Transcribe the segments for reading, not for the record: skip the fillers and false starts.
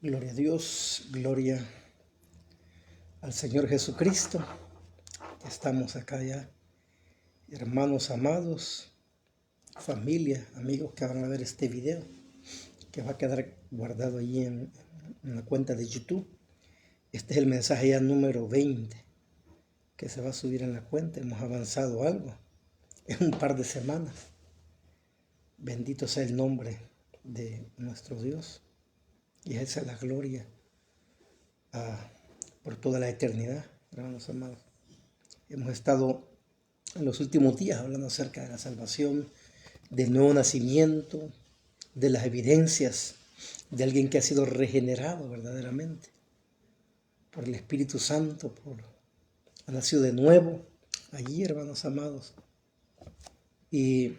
Gloria a Dios, gloria al Señor Jesucristo. Ya estamos acá ya, hermanos amados, familia, amigos que van a ver este video, que va a quedar guardado allí en la cuenta de YouTube. Este es el mensaje ya número 20 que se va a subir en la cuenta. Hemos avanzado algo en un par de semanas. Bendito sea el nombre de nuestro Dios y esa es la gloria por toda la eternidad, hermanos amados. Hemos estado en los últimos días hablando acerca de la salvación, del nuevo nacimiento, de las evidencias de alguien que ha sido regenerado verdaderamente por el Espíritu Santo, ha nacido de nuevo allí, hermanos amados. Y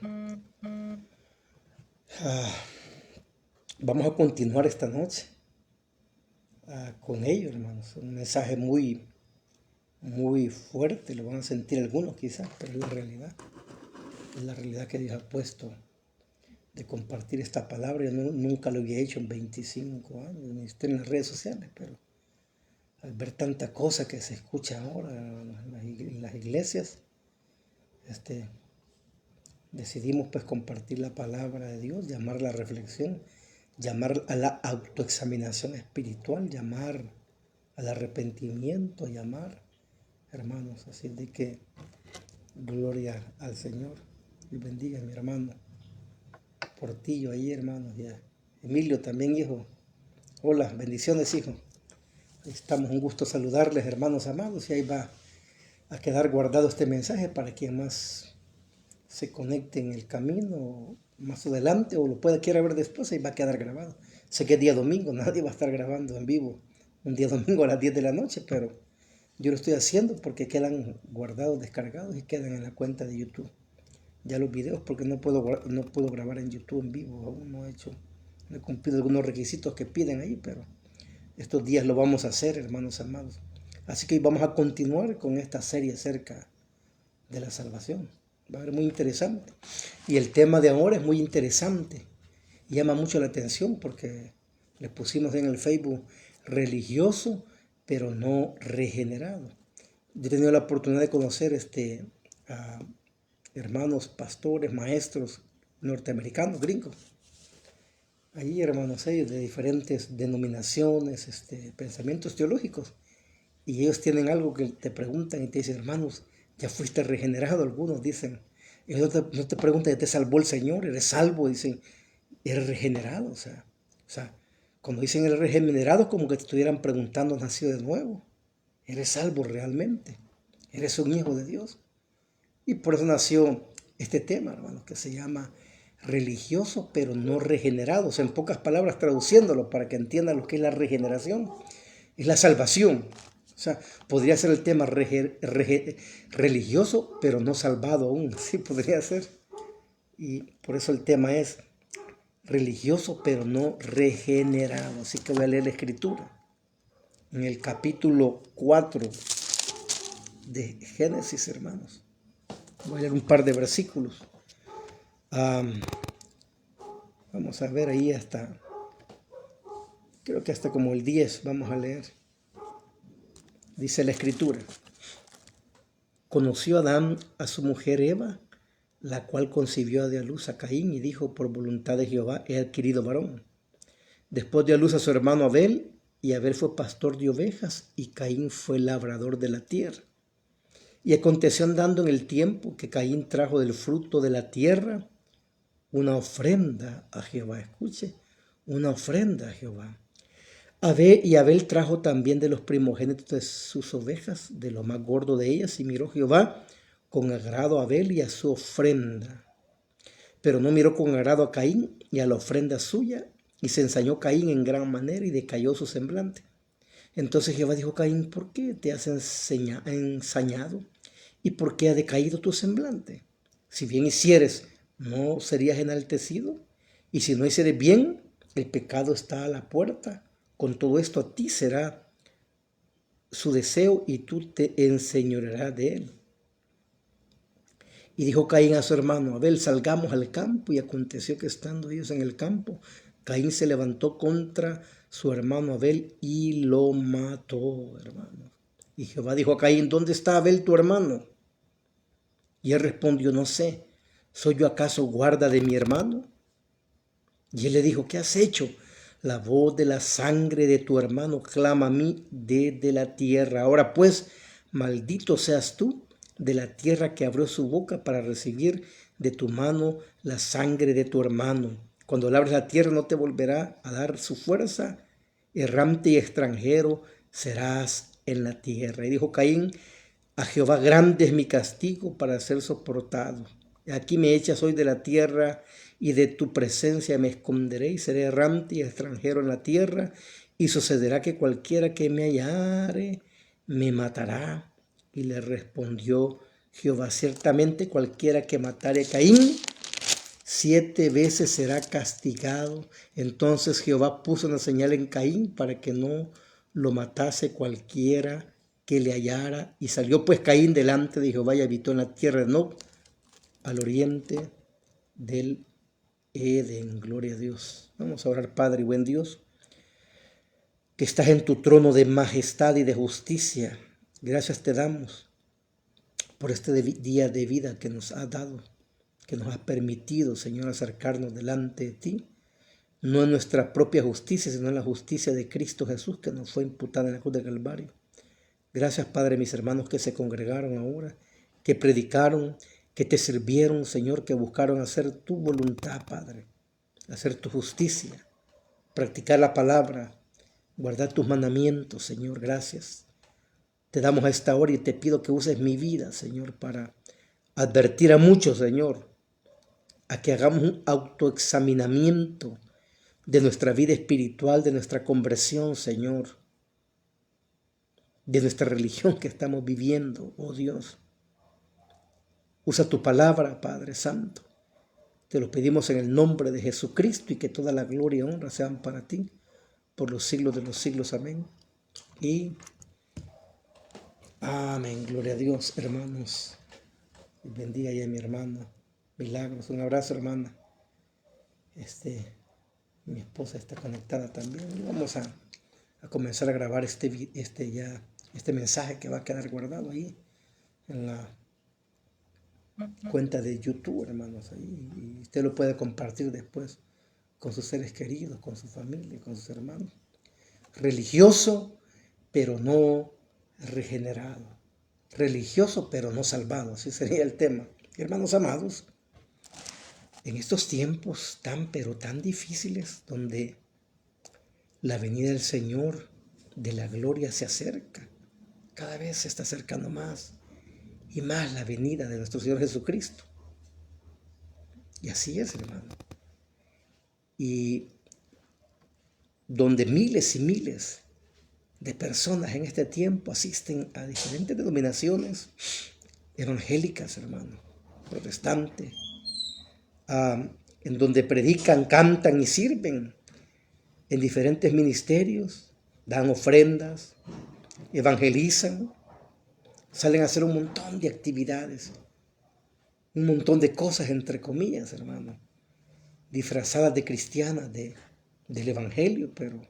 vamos a continuar esta noche con ello, hermanos. Un mensaje muy fuerte, lo van a sentir algunos quizás, pero es la realidad. Es la realidad que Dios ha puesto de compartir esta palabra. Yo nunca lo había hecho en 25 años de ministerio en las redes sociales, pero al ver tanta cosa que se escucha ahora en las iglesias, decidimos pues compartir la palabra de Dios, llamar a la reflexión, llamar a la autoexaminación espiritual, llamar al arrepentimiento, llamar, hermanos. Así de que gloria al Señor y bendiga a mi hermano Portillo ahí, hermanos, ya. Emilio también, hijo. Hola, bendiciones, hijo. Ahí estamos, un gusto saludarles, hermanos amados, y ahí va a quedar guardado este mensaje para quien más se conecte en el camino más adelante o lo quiera ver después. Ahí va a quedar grabado. Sé que es día domingo, nadie va a estar grabando en vivo un día domingo a las 10 de la noche, pero yo lo estoy haciendo porque quedan guardados, descargados y quedan en la cuenta de YouTube. Ya los videos, porque no puedo grabar en YouTube en vivo, aún no he cumplido algunos requisitos que piden ahí, pero estos días lo vamos a hacer, hermanos amados. Así que vamos a continuar con esta serie acerca de la salvación. Va a ser muy interesante. Y el tema de ahora es muy interesante. Llama mucho la atención porque le pusimos en el Facebook religioso, pero no regenerado. Yo he tenido la oportunidad de conocer a hermanos pastores, maestros norteamericanos, gringos. Allí, hermanos, ellos de diferentes denominaciones, pensamientos teológicos. Y ellos tienen algo que te preguntan y te dicen, hermanos, ¿ya fuiste regenerado? Algunos dicen. Ellos no te preguntan, ¿ya te salvó el Señor? ¿Eres salvo? Dicen, ¿eres regenerado? O sea, cuando dicen eres regenerado, como que te estuvieran preguntando, ¿nacido de nuevo? ¿Eres salvo realmente? ¿Eres un hijo de Dios? Y por eso nació este tema, hermanos, que se llama religioso pero no regenerado. O sea, en pocas palabras, traduciéndolo para que entiendan lo que es la regeneración, es la salvación. O sea, podría ser el tema religioso pero no salvado aún. Sí, podría ser. Y por eso el tema es religioso pero no regenerado. Así que voy a leer la escritura. En el capítulo 4 de Génesis, hermanos. Voy a leer un par de versículos. Vamos a ver ahí creo que hasta como el 10 vamos a leer. Dice la escritura: conoció Adán a su mujer Eva, la cual concibió de a luz a Caín y dijo, por voluntad de Jehová he adquirido varón. Después dio a luz a su hermano Abel, y Abel fue pastor de ovejas y Caín fue labrador de la tierra. Y aconteció andando en el tiempo que Caín trajo del fruto de la tierra una ofrenda a Jehová. Escuche, una ofrenda a Jehová. Abel trajo también de los primogénitos de sus ovejas, de lo más gordo de ellas, y miró Jehová con agrado a Abel y a su ofrenda. Pero no miró con agrado a Caín y a la ofrenda suya, y se ensañó Caín en gran manera y decayó su semblante. Entonces Jehová dijo a Caín, ¿por qué te has ensañado? ¿Y por qué ha decaído tu semblante? Si bien hicieres, ¿no serías enaltecido? Y si no hicieres bien, el pecado está a la puerta. Con todo esto a ti será su deseo y tú te enseñorearás de él. Y dijo Caín a su hermano Abel, salgamos al campo. Y aconteció que estando ellos en el campo, Caín se levantó contra su hermano Abel y lo mató, hermano. Y Jehová dijo a Caín, ¿dónde está Abel tu hermano? Y él respondió, no sé, ¿soy yo acaso guarda de mi hermano? Y él le dijo, ¿qué has hecho? La voz de la sangre de tu hermano clama a mí desde la tierra. Ahora pues, maldito seas tú de la tierra que abrió su boca para recibir de tu mano la sangre de tu hermano. Cuando labres la tierra no te volverá a dar su fuerza. Errante y extranjero serás en la tierra. Y dijo Caín, a Jehová grande es mi castigo para ser soportado. Aquí me echas hoy de la tierra y de tu presencia me esconderé y seré errante y extranjero en la tierra. Y sucederá que cualquiera que me hallare me matará. Y le respondió Jehová, ciertamente cualquiera que matare a Caín 7 veces será castigado. Entonces Jehová puso una señal en Caín para que no lo matase cualquiera que le hallara. Y salió pues Caín delante de Jehová y habitó en la tierra de Nob, al oriente del Edén. Gloria a Dios. Vamos a orar, Padre y buen Dios, que estás en tu trono de majestad y de justicia. Gracias te damos por este día de vida que nos has dado, que nos has permitido, Señor, acercarnos delante de ti, no en nuestra propia justicia, sino en la justicia de Cristo Jesús, que nos fue imputada en la cruz del Calvario. Gracias, Padre, mis hermanos que se congregaron ahora, que predicaron, que te sirvieron, Señor, que buscaron hacer tu voluntad, Padre, hacer tu justicia, practicar la palabra, guardar tus mandamientos, Señor. Gracias. Te damos a esta hora y te pido que uses mi vida, Señor, para advertir a muchos, Señor, a que hagamos un autoexaminamiento de nuestra vida espiritual, de nuestra conversión, Señor, de nuestra religión que estamos viviendo, oh Dios. Usa tu palabra, Padre Santo. Te lo pedimos en el nombre de Jesucristo y que toda la gloria y honra sean para ti por los siglos de los siglos. Amén. Y amén. Gloria a Dios, hermanos. Bendiga ya a mi hermana. Milagros. Un abrazo, hermana. Mi esposa está conectada también. Y vamos a comenzar a grabar este mensaje que va a quedar guardado ahí en la cuenta de YouTube, hermanos. Ahí, y usted lo puede compartir después con sus seres queridos, con su familia, con sus hermanos. Religioso, pero no regenerado. Religioso, pero no salvado. Así sería el tema. Hermanos amados, en estos tiempos pero tan difíciles, donde la venida del Señor de la gloria se acerca, cada vez se está acercando más y más la venida de nuestro Señor Jesucristo. Y así es, hermano. Y donde miles y miles de personas en este tiempo asisten a diferentes denominaciones evangélicas, hermano, protestantes, en donde predican, cantan y sirven en diferentes ministerios, dan ofrendas, evangelizan, salen a hacer un montón de actividades, un montón de cosas, entre comillas, hermano, disfrazadas de cristianas, del evangelio, pero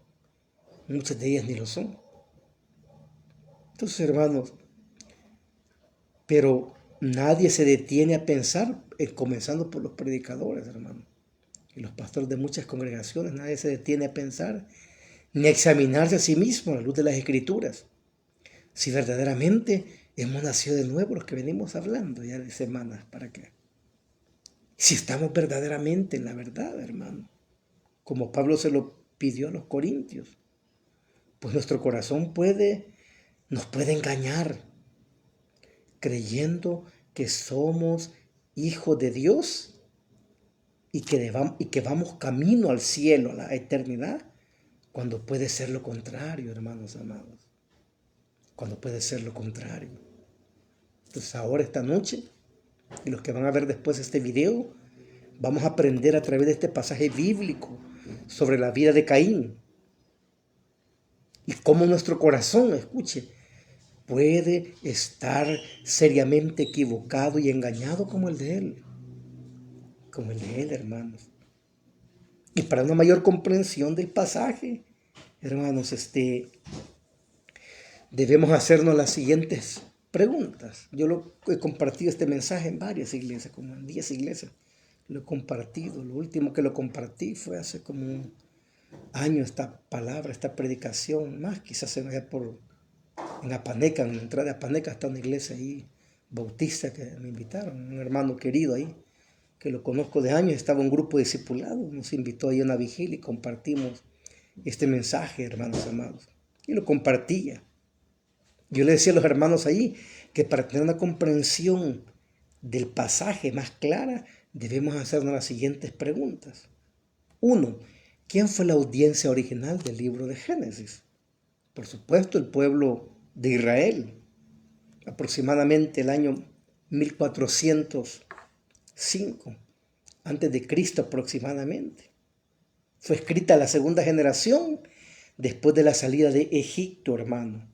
muchas de ellas ni lo son. Entonces, hermanos, pero nadie se detiene a pensar, comenzando por los predicadores, hermano, y los pastores de muchas congregaciones, nadie se detiene a pensar ni a examinarse a sí mismo a la luz de las Escrituras, si verdaderamente hemos nacido de nuevo, los que venimos hablando ya de semanas para acá. Si estamos verdaderamente en la verdad, hermano, como Pablo se lo pidió a los corintios, pues nuestro corazón nos puede engañar, creyendo que somos hijos de Dios y que vamos camino al cielo, a la eternidad, cuando puede ser lo contrario, hermanos amados. Cuando puede ser lo contrario. Entonces ahora, esta noche, y los que van a ver después este video, vamos a aprender a través de este pasaje bíblico sobre la vida de Caín y cómo nuestro corazón, escuche, puede estar seriamente equivocado y engañado como el de él. Como el de él, hermanos. Y para una mayor comprensión del pasaje, hermanos, debemos hacernos las siguientes preguntas. Yo lo he compartido este mensaje en varias iglesias, como en 10 iglesias. Lo he compartido. Lo último que lo compartí fue hace como un año, esta palabra, esta predicación, más quizás en Apaneca, en la entrada de Apaneca está una iglesia ahí, bautista, que me invitaron, un hermano querido ahí, que lo conozco de años, estaba un grupo discipulado, nos invitó ahí a una vigilia y compartimos este mensaje, hermanos amados, y lo compartía. Yo le decía a los hermanos ahí que para tener una comprensión del pasaje más clara, debemos hacernos las siguientes preguntas. 1. ¿Quién fue la audiencia original del libro de Génesis? Por supuesto, el pueblo de Israel, aproximadamente el año 1405, antes de Cristo aproximadamente. Fue escrita la segunda generación después de la salida de Egipto, hermano,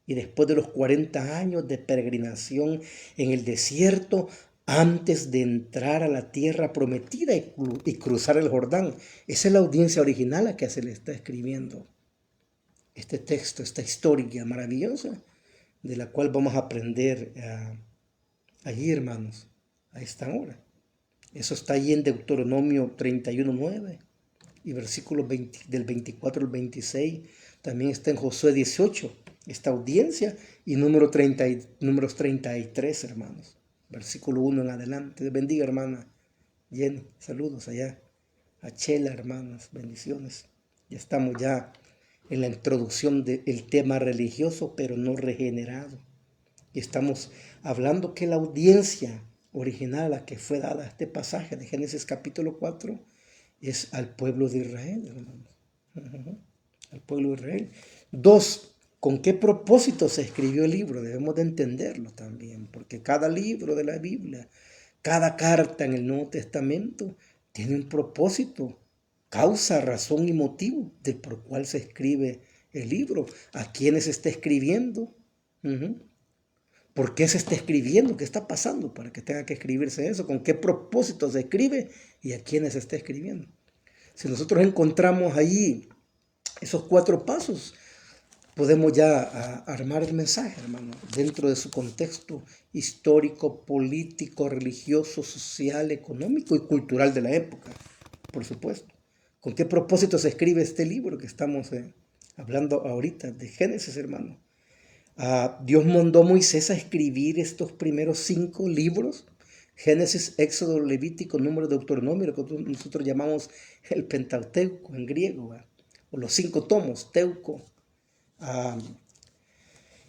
y después de los 40 años de peregrinación en el desierto, antes de entrar a la tierra prometida y cruzar el Jordán. Esa es la audiencia original a que se le está escribiendo este texto, esta historia maravillosa, de la cual vamos a aprender allí, hermanos, a esta hora. Eso está ahí en Deuteronomio 31:9 y versículos del 24 al 26. También está en Josué 18, esta audiencia, y números 33, hermanos. Versículo 1 en adelante. Dios bendiga, hermana Jenny. Saludos allá. A Chela, hermanas. Bendiciones. Ya estamos ya en la introducción del tema religioso, pero no regenerado. Y estamos hablando que la audiencia original a la que fue dada este pasaje de Génesis capítulo 4 es al pueblo de Israel, hermanos. Al pueblo de Israel. 2. ¿Con qué propósito se escribió el libro? Debemos de entenderlo también, porque cada libro de la Biblia, cada carta en el Nuevo Testamento tiene un propósito, causa, razón y motivo del por cual se escribe el libro. ¿A quiénes se está escribiendo? ¿Por qué se está escribiendo? ¿Qué está pasando para que tenga que escribirse eso? ¿Con qué propósito se escribe y a quiénes se está escribiendo? Si nosotros encontramos allí esos 4 pasos, podemos ya armar el mensaje, hermano, dentro de su contexto histórico, político, religioso, social, económico y cultural de la época, por supuesto. ¿Con qué propósito se escribe este libro que estamos hablando ahorita de Génesis, hermano? Dios mandó a Moisés a escribir estos primeros 5 libros, Génesis, Éxodo, Levítico, Número, Deuteronomio, lo que nosotros llamamos el Pentateuco en griego, o los 5 tomos, Teuco,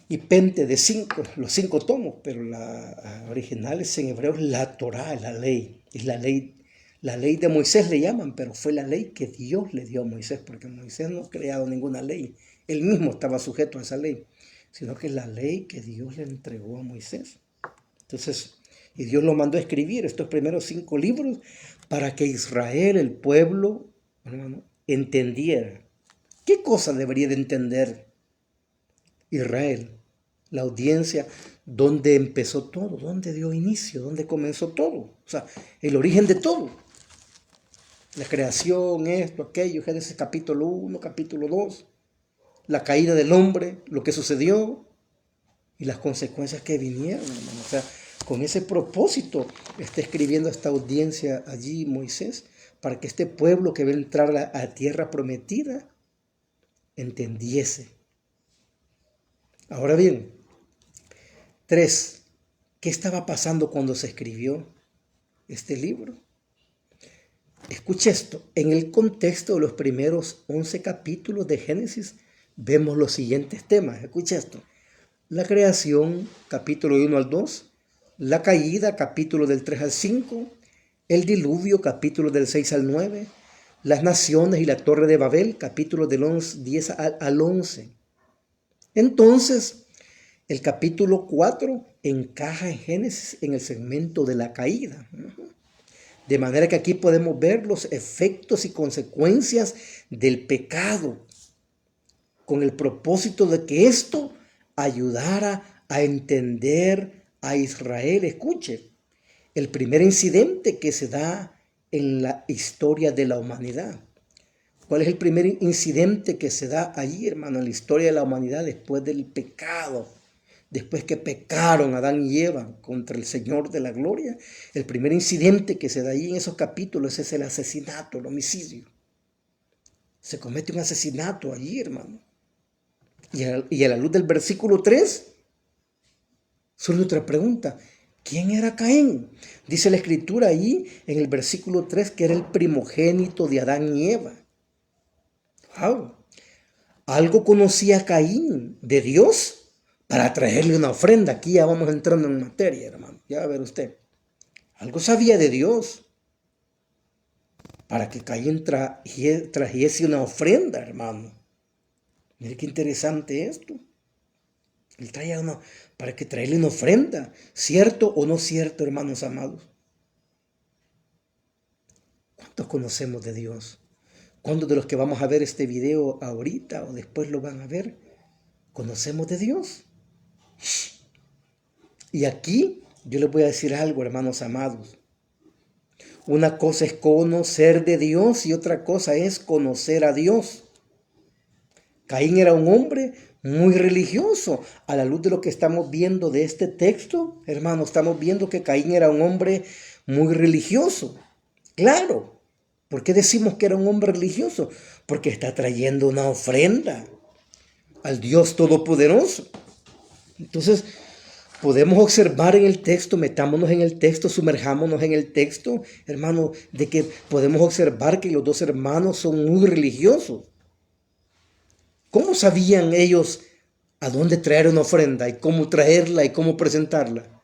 y Pente de 5, los 5 tomos, pero la original es en hebreo la Torá, la ley. Es la ley de Moisés le llaman, pero fue la ley que Dios le dio a Moisés, porque Moisés no ha creado ninguna ley. Él mismo estaba sujeto a esa ley, sino que es la ley que Dios le entregó a Moisés. Entonces, y Dios lo mandó a escribir estos primeros 5 libros para que Israel, el pueblo, hermano, entendiera. ¿Qué cosa debería de entender Israel? La audiencia, ¿dónde empezó todo? ¿Dónde dio inicio? ¿Dónde comenzó todo? O sea, el origen de todo. La creación, esto, aquello, Génesis capítulo 1, capítulo 2, la caída del hombre, lo que sucedió y las consecuencias que vinieron, hermano. O sea, con ese propósito está escribiendo esta audiencia allí Moisés, para que este pueblo que va a entrar a tierra prometida entendiese. Ahora bien, 3. ¿Qué estaba pasando cuando se escribió este libro? Escuche esto. En el contexto de los primeros 11 capítulos de Génesis vemos los siguientes temas. Escuche esto. La creación, capítulo 1 al 2. La caída, capítulo del 3 al 5. El diluvio, capítulo del 6 al 9. Las naciones y la torre de Babel, capítulo del 10 al 11. Entonces, el capítulo 4 encaja en Génesis en el segmento de la caída. De manera que aquí podemos ver los efectos y consecuencias del pecado, con el propósito de que esto ayudara a entender a Israel. Escuche, el primer incidente que se da en la historia de la humanidad. ¿Cuál es el primer incidente que se da allí, hermano, en la historia de la humanidad después del pecado? Después que pecaron Adán y Eva contra el Señor de la gloria, el primer incidente que se da allí en esos capítulos es el asesinato, el homicidio. Se comete un asesinato allí, hermano. Y a la luz del versículo 3, surge otra pregunta. ¿Quién era Caín? Dice la escritura ahí en el versículo 3 que era el primogénito de Adán y Eva. Wow. Algo conocía Caín de Dios para traerle una ofrenda. Aquí ya vamos entrando en materia, hermano. Ya va a ver usted. Algo sabía de Dios para que Caín trajese una ofrenda, hermano. Mire qué interesante esto. Él traía para que traerle una ofrenda. ¿Cierto o no cierto, hermanos amados? ¿Cuántos conocemos de Dios? ¿Cuántos de los que vamos a ver este video ahorita o después lo van a ver, conocemos de Dios? Y aquí yo les voy a decir algo, hermanos amados. Una cosa es conocer de Dios y otra cosa es conocer a Dios. Caín era un hombre muy religioso. A la luz de lo que estamos viendo de este texto, hermanos, estamos viendo que Caín era un hombre muy religioso. Claro. ¿Por qué decimos que era un hombre religioso? Porque está trayendo una ofrenda al Dios Todopoderoso. Entonces, podemos observar en el texto, metámonos en el texto, sumerjámonos en el texto, hermano, de que podemos observar que los dos hermanos son muy religiosos. ¿Cómo sabían ellos a dónde traer una ofrenda y cómo traerla y cómo presentarla?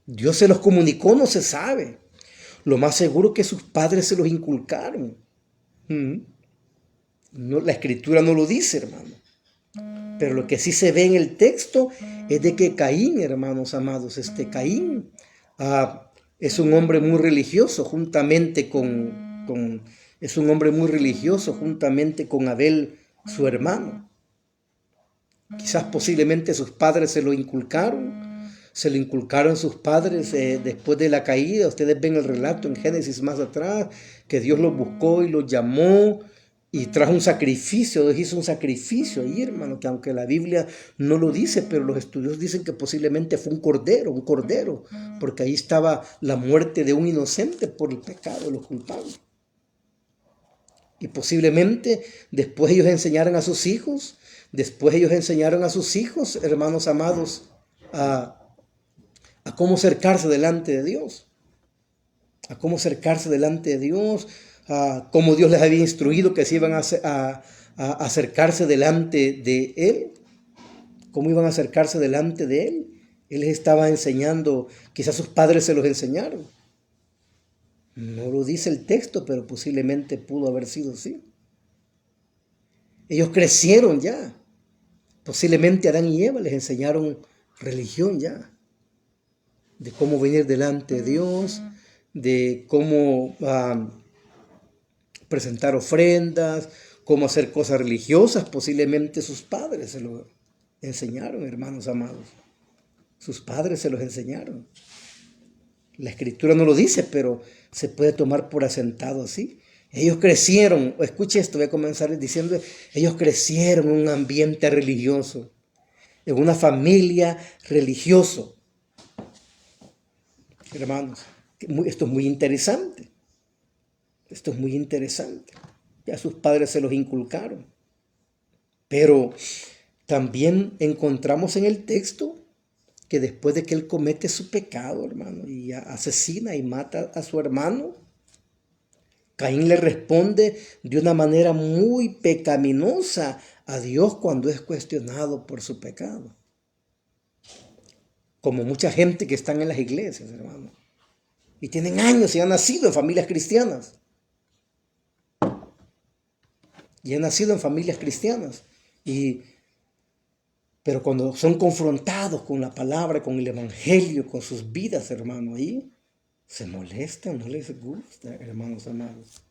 Dios se los comunicó, no se sabe. Lo más seguro es que sus padres se los inculcaron. No, la escritura no lo dice, hermano. Pero lo que sí se ve en el texto es de que Caín, hermanos amados, Caín es un hombre muy religioso juntamente es un hombre muy religioso juntamente con Abel, su hermano. Quizás posiblemente sus padres se lo inculcaron sus padres después de la caída. Ustedes ven el relato en Génesis más atrás, que Dios los buscó y los llamó y trajo un sacrificio. Dios hizo un sacrificio ahí, hermano, que aunque la Biblia no lo dice, pero los estudiosos dicen que posiblemente fue un cordero, porque ahí estaba la muerte de un inocente por el pecado de los culpables. Y posiblemente después ellos enseñaron a sus hijos, hermanos amados, a cómo acercarse delante de Dios, a cómo Dios les había instruido que se iban a acercarse delante de Él, cómo iban a acercarse delante de Él. Él les estaba enseñando, quizás sus padres se los enseñaron. No lo dice el texto, pero posiblemente pudo haber sido así. Ellos crecieron ya. Posiblemente Adán y Eva les enseñaron religión ya, de cómo venir delante de Dios, de cómo presentar ofrendas, cómo hacer cosas religiosas. Posiblemente sus padres se lo enseñaron, hermanos amados. Sus padres se los enseñaron. La escritura no lo dice, pero se puede tomar por asentado así. Ellos crecieron, escuche esto, voy a comenzar diciendo, ellos crecieron en un ambiente religioso, en una familia religiosa. Hermanos, esto es muy interesante. Ya sus padres se los inculcaron. Pero también encontramos en el texto que después de que él comete su pecado, hermano, y asesina y mata a su hermano, Caín le responde de una manera muy pecaminosa a Dios cuando es cuestionado por su pecado. Como mucha gente que están en las iglesias, hermano, y tienen años y han nacido en familias cristianas. Pero cuando son confrontados con la palabra, con el evangelio, con sus vidas, hermano, ahí se molestan, no les gusta, hermanos amados.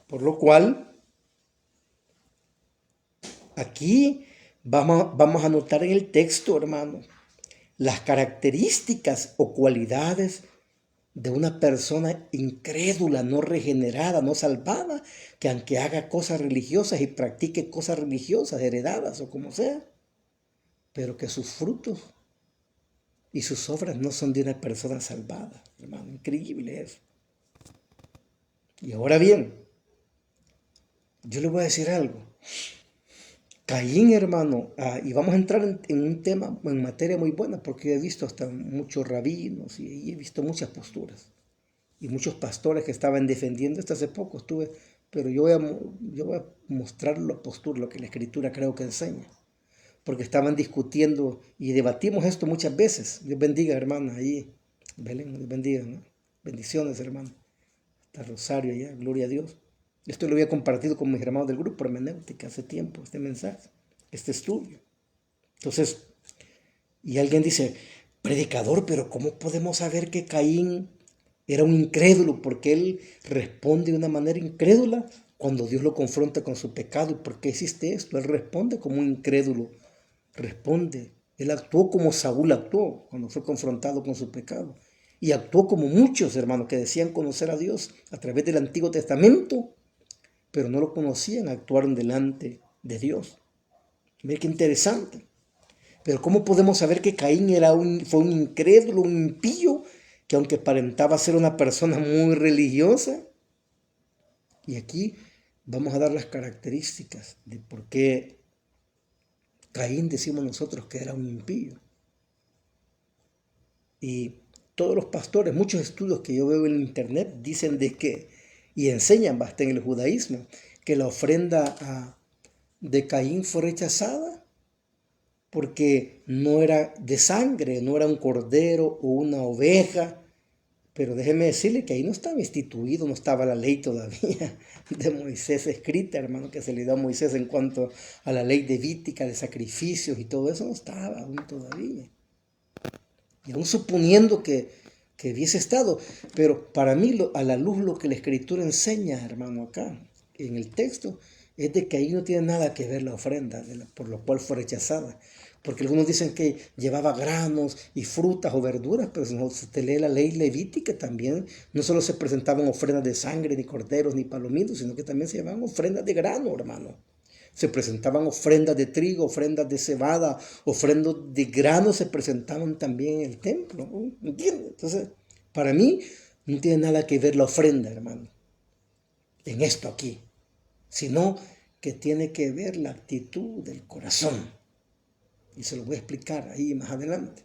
Por lo cual, aquí vamos a notar en el texto, hermano, las características o cualidades de una persona incrédula, no regenerada, no salvada, que aunque haga cosas religiosas y practique cosas religiosas, heredadas o como sea, pero que sus frutos y sus obras no son de una persona salvada, hermano. Increíble eso. Y ahora bien, yo le voy a decir algo. Caín, hermano, y vamos a entrar en un tema, en materia muy buena, porque he visto hasta muchos rabinos y he visto muchas posturas y muchos pastores que estaban defendiendo esto hace poco. Pero yo voy a mostrar la postura, lo que la Escritura creo que enseña, porque estaban discutiendo y debatimos esto muchas veces. Dios bendiga, hermana, ahí, Belén, Dios bendiga, ¿no? Bendiciones, hermano. Está Rosario allá, gloria a Dios. Esto lo había compartido con mis hermanos del grupo hermenéutica hace tiempo, este mensaje, este estudio. Entonces, y alguien dice, predicador, pero ¿cómo podemos saber que Caín era un incrédulo? Porque él responde de una manera incrédula cuando Dios lo confronta con su pecado. ¿Y por qué hiciste esto? Él responde como un incrédulo. Responde. Él actuó como Saúl actuó cuando fue confrontado con su pecado. Y actuó como muchos hermanos que decían conocer a Dios a través del Antiguo Testamento, pero no lo conocían, actuaron delante de Dios. Mira qué interesante. Pero ¿cómo podemos saber que Caín fue un incrédulo, un impío, que aunque aparentaba ser una persona muy religiosa? Y aquí vamos a dar las características de por qué Caín decimos nosotros que era un impío. Y todos los pastores, muchos estudios que yo veo en internet dicen de que, y enseñan bastante en el judaísmo, que la ofrenda de Caín fue rechazada porque no era de sangre, no era un cordero o una oveja. Pero déjeme decirle que ahí no estaba instituido, no estaba la ley todavía de Moisés escrita, hermano, que se le dio a Moisés en cuanto a la ley levítica de sacrificios y todo eso no estaba aún todavía. Y aún suponiendo que hubiese estado, pero para mí a la luz lo que la Escritura enseña, hermano, acá en el texto, es de que ahí no tiene nada que ver la ofrenda, por lo cual fue rechazada. Porque algunos dicen que llevaba granos y frutas o verduras, pero si usted lee la ley levítica también, no solo se presentaban ofrendas de sangre, ni corderos, ni palomitos, sino que también se llevaban ofrendas de grano, hermano. Se presentaban ofrendas de trigo, ofrendas de cebada, ofrendas de grano se presentaban también en el templo, ¿no? ¿Entiendes? Entonces, para mí no tiene nada que ver la ofrenda, hermano, en esto aquí, sino que tiene que ver la actitud del corazón. Y se lo voy a explicar ahí más adelante.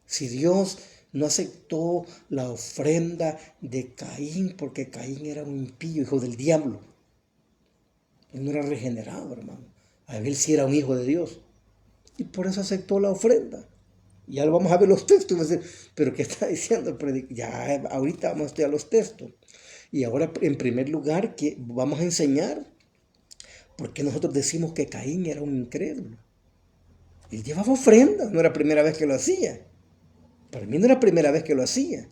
Si Dios no aceptó la ofrenda de Caín porque Caín era un impío, hijo del diablo. Él no era regenerado, hermano. Abel sí era un hijo de Dios. Y por eso aceptó la ofrenda. Y ahora vamos a ver los textos. Y vas a decir, ¿pero qué está diciendo el predicador? Ya, ahorita vamos a estudiar los textos. Y ahora, en primer lugar, que vamos a enseñar por qué nosotros decimos que Caín era un incrédulo. Él llevaba ofrendas, no era la primera vez que lo hacía. Para mí no era la primera vez que lo hacía.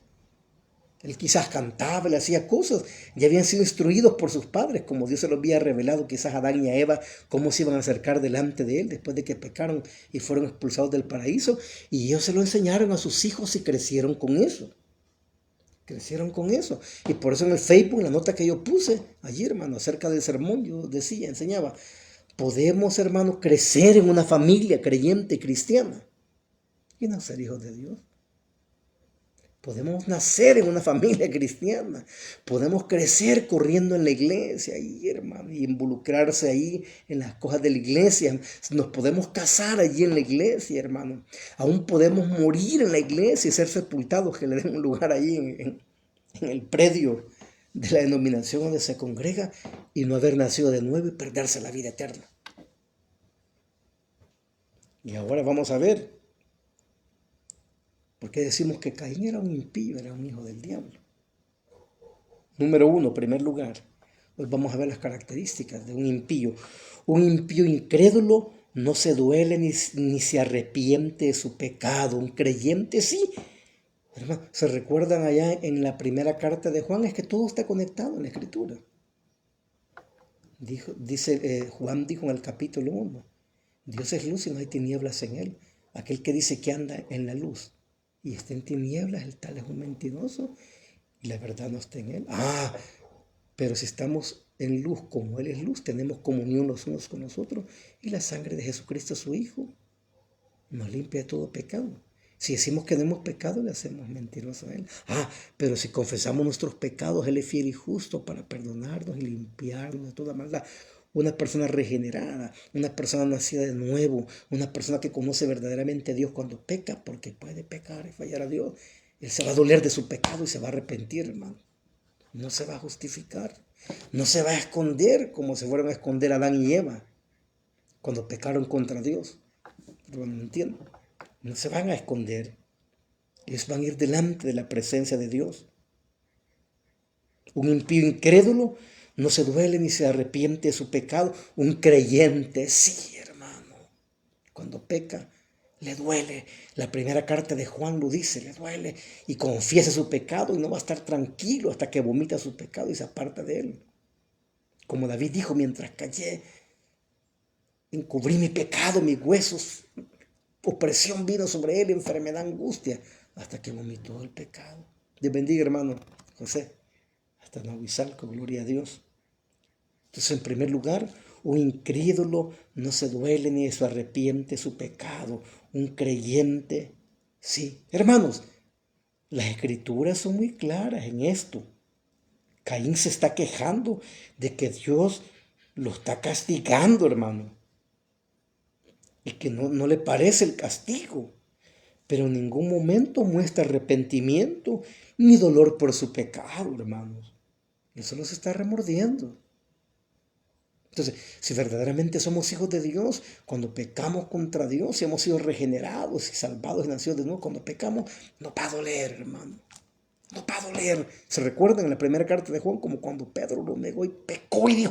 Él quizás cantaba, le hacía cosas, ya habían sido instruidos por sus padres, como Dios se los había revelado quizás a Adán y a Eva, cómo se iban a acercar delante de él después de que pecaron y fueron expulsados del paraíso. Y ellos se lo enseñaron a sus hijos y crecieron con eso. Crecieron con eso. Y por eso en el Facebook, en la nota que yo puse allí, hermano, acerca del sermón, yo decía, enseñaba, podemos, hermano, crecer en una familia creyente cristiana y no ser hijos de Dios. Podemos nacer en una familia cristiana. Podemos crecer corriendo en la iglesia ahí, hermano, y involucrarse ahí en las cosas de la iglesia. Nos podemos casar allí en la iglesia, hermano. Aún podemos morir en la iglesia y ser sepultados, que le den un lugar ahí en el predio de la denominación donde se congrega y no haber nacido de nuevo y perderse la vida eterna. Y ahora vamos a ver. ¿Por qué decimos que Caín era un impío, era un hijo del diablo? Número uno, primer lugar, hoy vamos a ver las características de un impío. Un impío incrédulo no se duele ni se arrepiente de su pecado. Un creyente sí. Hermano, ¿se recuerdan allá en la primera carta de Juan? Es que todo está conectado en la Escritura. Juan dijo en el capítulo 1, Dios es luz y no hay tinieblas en él. Aquel que dice que anda en la luz y está en tinieblas, el tal es un mentiroso y la verdad no está en él. Pero si estamos en luz como Él es luz, tenemos comunión los unos con los otros y la sangre de Jesucristo, su Hijo, nos limpia de todo pecado. Si decimos que no hemos pecado, le hacemos mentiroso a Él. Pero si confesamos nuestros pecados, Él es fiel y justo para perdonarnos y limpiarnos de toda maldad. Una persona regenerada, una persona nacida de nuevo, una persona que conoce verdaderamente a Dios cuando peca, porque puede pecar y fallar a Dios, Él se va a doler de su pecado y se va a arrepentir, hermano. No se va a justificar, no se va a esconder como se fueron a esconder Adán y Eva cuando pecaron contra Dios. Pero no entiendo. No se van a esconder. Ellos van a ir delante de la presencia de Dios. Un impío incrédulo no se duele ni se arrepiente de su pecado. Un creyente, sí, hermano. Cuando peca, le duele. La primera carta de Juan lo dice, le duele. Y confiesa su pecado y no va a estar tranquilo hasta que vomita su pecado y se aparta de él. Como David dijo, mientras callé, encubrí mi pecado, mis huesos. Opresión vino sobre él, enfermedad, angustia, hasta que vomitó el pecado. Dios bendiga, hermano José. Hasta Nahuizalco, gloria a Dios. Entonces, en primer lugar, un incrédulo no se duele ni se arrepiente su pecado. Un creyente, sí. Hermanos, las escrituras son muy claras en esto. Caín se está quejando de que Dios lo está castigando, hermano. Y que no le parece el castigo. Pero en ningún momento muestra arrepentimiento ni dolor por su pecado, hermanos. Él solo se está remordiendo. Entonces, si verdaderamente somos hijos de Dios, cuando pecamos contra Dios, si hemos sido regenerados y salvados y nacidos de nuevo, cuando pecamos, no va a doler, hermano. No va a doler. ¿Se recuerdan en la primera carta de Juan como cuando Pedro lo negó y pecó y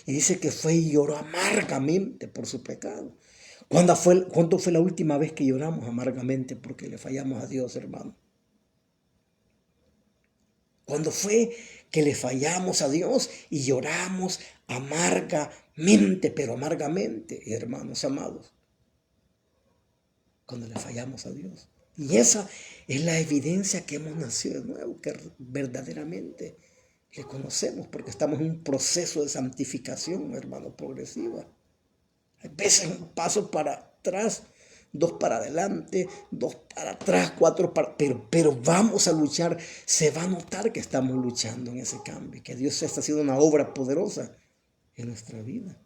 dice que fue y lloró amargamente por su pecado? ¿Cuándo fue la última vez que lloramos amargamente porque le fallamos a Dios, hermano? ¿Cuándo fue que le fallamos a Dios y lloramos amargamente, pero amargamente, hermanos amados? Cuando le fallamos a Dios. Y esa es la evidencia que hemos nacido de nuevo, que verdaderamente le conocemos, porque estamos en un proceso de santificación, hermano, progresiva. Hay veces un paso para atrás, dos para adelante, dos para atrás, cuatro para... Pero vamos a luchar. Se va a notar que estamos luchando en ese cambio, que Dios está haciendo una obra poderosa en nuestra vida.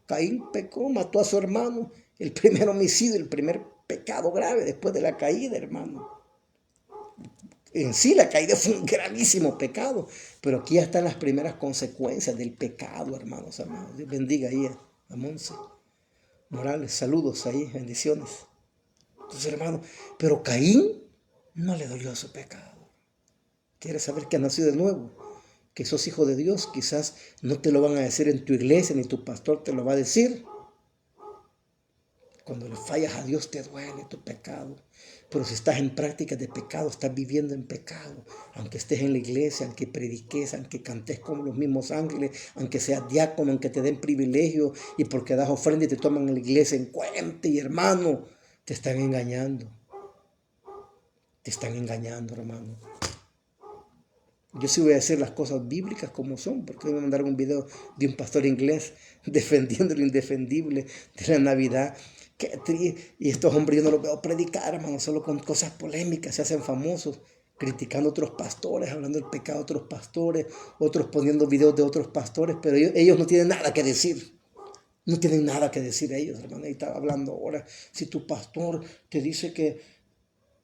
Caín pecó, mató a su hermano, el primer homicidio, el primer pecado grave después de la caída, hermano. En sí la caída fue un gravísimo pecado, pero aquí ya están las primeras consecuencias del pecado, hermanos amados. Dios bendiga ahí a Monse Morales, saludos ahí, bendiciones. Entonces, hermano, pero Caín no le dolió su pecado. ¿Quieres saber que has nacido de nuevo? Que sos hijo de Dios. Quizás no te lo van a decir en tu iglesia, ni tu pastor te lo va a decir. Cuando le fallas a Dios te duele tu pecado. Pero si estás en prácticas de pecado, estás viviendo en pecado. Aunque estés en la iglesia, aunque prediques, aunque cantes como los mismos ángeles, aunque seas diácono, aunque te den privilegio y porque das ofrenda y te toman en la iglesia en cuenta, y hermano, te están engañando. Te están engañando, hermano. Yo sí voy a decir las cosas bíblicas como son, porque hoy me mandaron un video de un pastor inglés defendiendo lo indefendible de la Navidad. Y estos hombres yo no los veo predicar, hermano, solo con cosas polémicas, se hacen famosos, criticando a otros pastores, hablando del pecado de otros pastores, otros poniendo videos de otros pastores, pero ellos no tienen nada que decir. No tienen nada que decir ellos, hermano. Y estaba hablando ahora, si tu pastor te dice que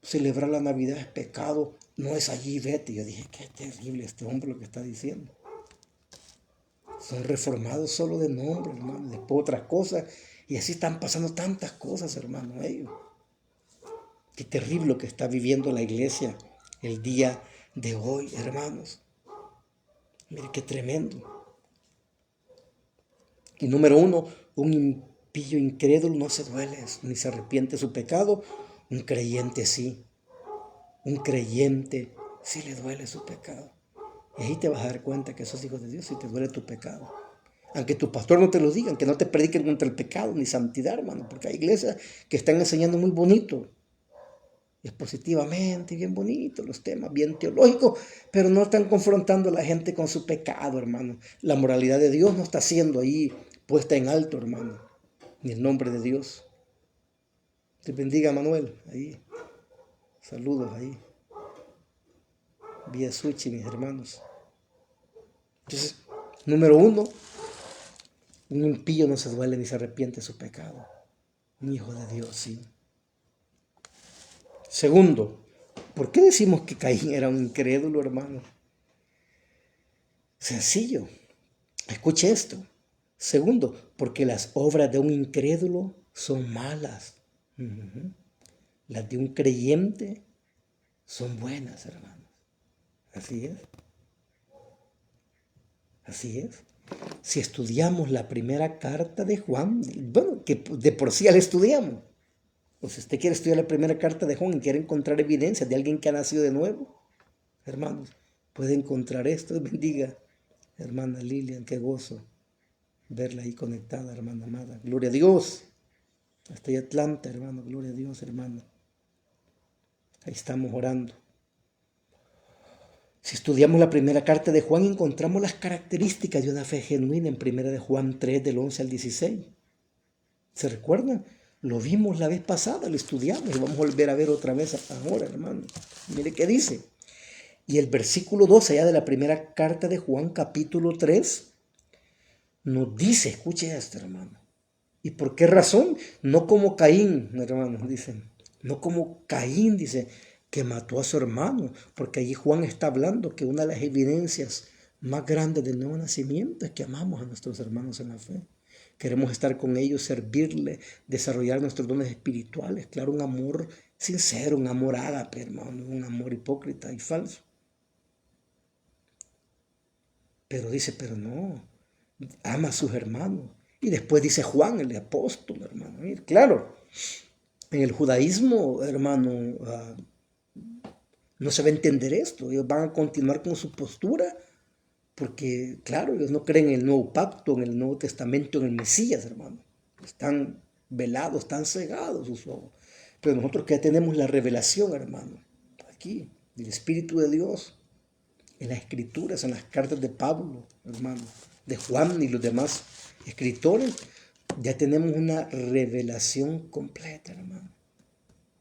celebrar la Navidad es pecado, no es allí, vete. Yo dije, qué terrible este hombre lo que está diciendo. Son reformados solo de nombre, hermano, después otras cosas. Y así están pasando tantas cosas, hermano, ellos. Qué terrible lo que está viviendo la iglesia el día de hoy, hermanos. Mire qué tremendo. Y número uno, un impío incrédulo no se duele ni se arrepiente de su pecado. Un creyente sí. Un creyente sí le duele su pecado. Y ahí te vas a dar cuenta que sos hijo de Dios y te duele tu pecado. Aunque tu pastor no te lo diga, aunque no te prediquen contra el pecado ni santidad, hermano. Porque hay iglesias que están enseñando muy bonito. expositivamente, bien bonito los temas, bien teológicos, pero no están confrontando a la gente con su pecado, hermano. La moralidad de Dios no está siendo ahí puesta en alto, hermano, ni el nombre de Dios. Te bendiga, Manuel, ahí. Saludos ahí. Vía Suchi, mis hermanos. Entonces, número uno, un impío no se duele ni se arrepiente de su pecado. Un hijo de Dios, sí. Segundo, ¿por qué decimos que Caín era un incrédulo, hermano? Sencillo. Escuche esto. Segundo, porque las obras de un incrédulo son malas. Las de un creyente son buenas, hermanos. Así es. Así es. Si estudiamos la primera carta de Juan, bueno, que de por sí ya la estudiamos. Pues si usted quiere estudiar la primera carta de Juan y quiere encontrar evidencias de alguien que ha nacido de nuevo, hermanos, puede encontrar esto. Bendiga, hermana Lilian, qué gozo verla ahí conectada, hermana amada. Gloria a Dios. Hasta ahí Atlanta, hermano. Gloria a Dios, hermano. Ahí estamos orando. Si estudiamos la primera carta de Juan, encontramos las características de una fe genuina en primera de Juan 3, del 11 al 16. ¿Se recuerdan? Lo vimos la vez pasada, lo estudiamos y vamos a volver a ver otra vez ahora, hermano. Mire qué dice. Y el versículo 12 allá de la primera carta de Juan, capítulo 3, nos dice, escuche esto, hermano. ¿Y por qué razón? No como Caín, hermanos, dicen. No como Caín, dice, que mató a su hermano. Porque allí Juan está hablando que una de las evidencias más grandes del nuevo nacimiento es que amamos a nuestros hermanos en la fe. Queremos estar con ellos, servirle, desarrollar nuestros dones espirituales. Claro, un amor sincero, un amor ágape, hermano, un amor hipócrita y falso. Pero dice, pero no, ama a sus hermanos. Y después dice Juan, el apóstol, hermano. Mire, claro, en el judaísmo, hermano, no se va a entender esto. Ellos van a continuar con su postura porque, claro, ellos no creen en el nuevo pacto, en el Nuevo Testamento, en el Mesías, hermano. Están velados, están cegados sus ojos. Pero nosotros que ya tenemos la revelación, hermano, aquí, del Espíritu de Dios, en las Escrituras, en las cartas de Pablo, hermano, de Juan y los demás escritores, ya tenemos una revelación completa, hermano,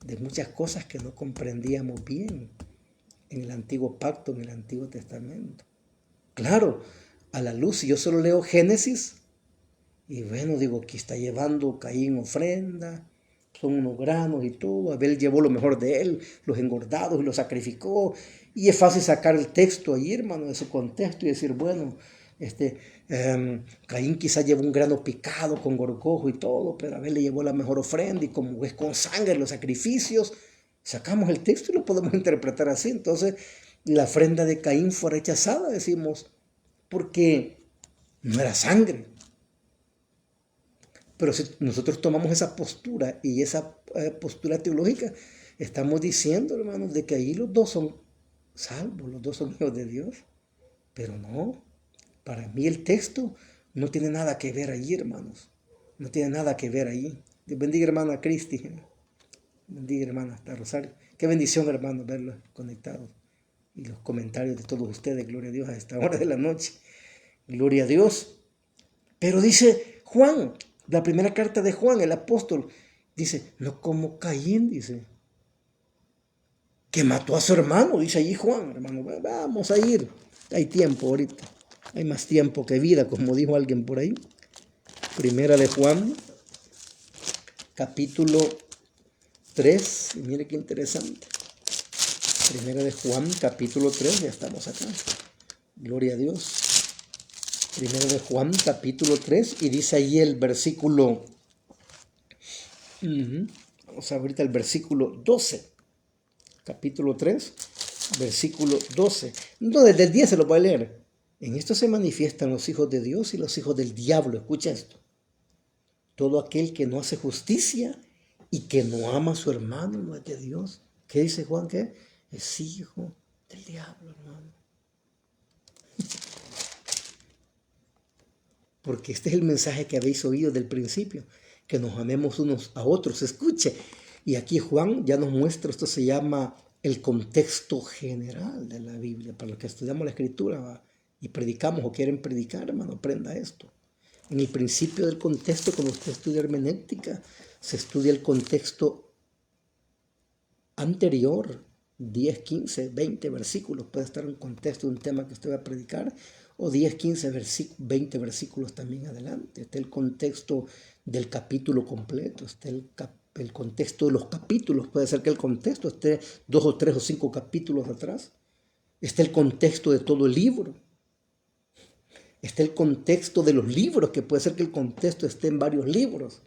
de muchas cosas que no comprendíamos bien en el Antiguo Pacto, en el Antiguo Testamento. Claro, a la luz, si yo solo leo Génesis, y bueno, digo, aquí está llevando Caín ofrenda, son unos granos y todo, Abel llevó lo mejor de él, los engordados y los sacrificó, y es fácil sacar el texto ahí, hermano, de su contexto y decir, bueno, Caín quizá llevó un grano picado con gorgojo y todo, pero Abel le llevó la mejor ofrenda y como es con sangre los sacrificios, sacamos el texto y lo podemos interpretar así. Entonces, la ofrenda de Caín fue rechazada, decimos, porque no era sangre. Pero si nosotros tomamos esa postura y esa postura teológica, estamos diciendo, hermanos, de que ahí los dos son salvos, los dos son hijos de Dios. Pero no, para mí el texto no tiene nada que ver allí, hermanos. No tiene nada que ver allí. Dios bendiga, hermana Cristi. Bendiga, hermana hasta Rosario. Qué bendición, hermanos, verlos conectados. Y los comentarios de todos ustedes, gloria a Dios, a esta hora de la noche. Gloria a Dios. Pero dice Juan, la primera carta de Juan, el apóstol, dice, no como Caín, dice, que mató a su hermano, dice allí Juan, hermano, vamos a ir. Hay tiempo ahorita, hay más tiempo que vida, como dijo alguien por ahí. Primera de Juan, capítulo 3, y mire qué interesante. Primera de Juan, capítulo 3, ya estamos acá. Gloria a Dios. Primero de Juan, capítulo 3, y dice ahí el versículo, vamos a ahorita el versículo 12, capítulo 3, versículo 12. No, desde el 10 se lo voy a leer. En esto se manifiestan los hijos de Dios y los hijos del diablo. Escucha esto. Todo aquel que no hace justicia y que no ama a su hermano no es de Dios. ¿Qué dice Juan? ¿Qué? Es hijo del diablo, hermano. Porque este es el mensaje que habéis oído del principio, que nos amemos unos a otros. Escuche, Y aquí Juan ya nos muestra, esto se llama el contexto general de la Biblia. Para los que estudiamos la Escritura, ¿va? Y predicamos o quieren predicar, hermano, aprenda esto. En el principio del contexto, cuando usted estudia hermenéutica, se estudia el contexto anterior, 10, 15, 20 versículos. Puede estar en contexto de un tema que usted va a predicar, o 10, 15, 20 versículos también adelante. Está el contexto del capítulo completo, está el contexto de los capítulos. Puede ser que el contexto esté 2 o 3 o 5 capítulos atrás. Está el contexto de todo el libro. Está el contexto de los libros, que puede ser que el contexto esté en varios libros.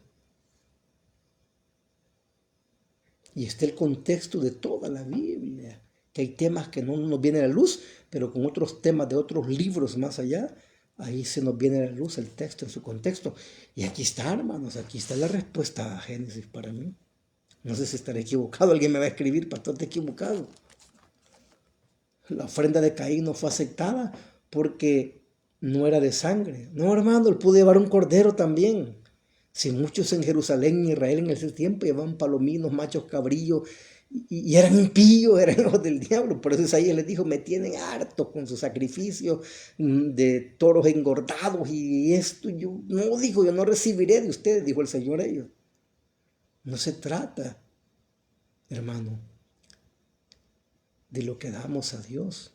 Y está el contexto de toda la Biblia, que hay temas que no nos vienen a la luz, pero con otros temas de otros libros más allá, ahí se nos viene a la luz el texto en su contexto. Y aquí está, hermanos, aquí está la respuesta a Génesis para mí. No sé si estaré equivocado, alguien me va a escribir, pastor, te equivocado. La ofrenda de Caín no fue aceptada porque no era de sangre. No, hermano, él pudo llevar un cordero también. Si muchos en Jerusalén y Israel en ese tiempo llevaban palominos, machos, cabrillos, y eran impíos, eran hijos del diablo. Por eso Isaías les dijo, me tienen harto con sus sacrificios de toros engordados y esto. Yo no recibiré de ustedes, dijo el Señor a ellos. No se trata, hermano, de lo que damos a Dios.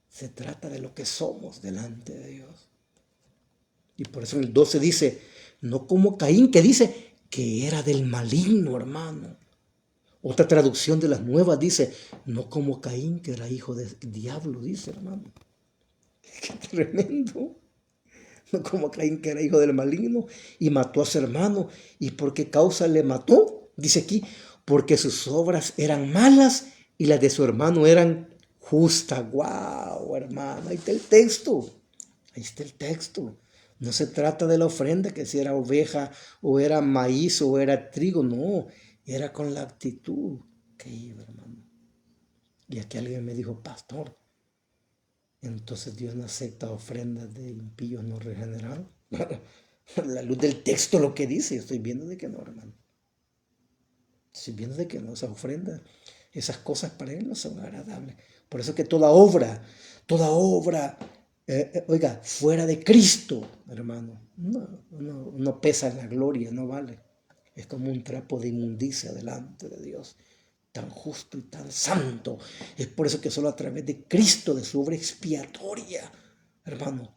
Se trata de lo que somos delante de Dios. Y por eso en el 12 dice, no como Caín, que dice que era del maligno, hermano. Otra traducción de las nuevas dice, no como Caín, que era hijo del diablo, dice, hermano. Qué tremendo. No como Caín, que era hijo del maligno y mató a su hermano. ¿Y por qué causa le mató? Dice aquí, porque sus obras eran malas y las de su hermano eran justas. ¡Wow, hermano! Ahí está el texto. Ahí está el texto. No se trata de la ofrenda, que si era oveja o era maíz o era trigo. No, era con la actitud que iba, hermano. Y aquí alguien me dijo, pastor, entonces Dios no acepta ofrendas de impíos no regenerados. La luz del texto lo que dice, yo estoy viendo de que no, hermano. Estoy viendo de que no, esas ofrendas, esas cosas para Él no son agradables. Por eso que toda obra, oiga, fuera de Cristo, hermano, no pesa en la gloria, no vale. Es como un trapo de inmundicia delante de Dios, tan justo y tan santo. Es por eso que solo a través de Cristo, de su obra expiatoria, hermano,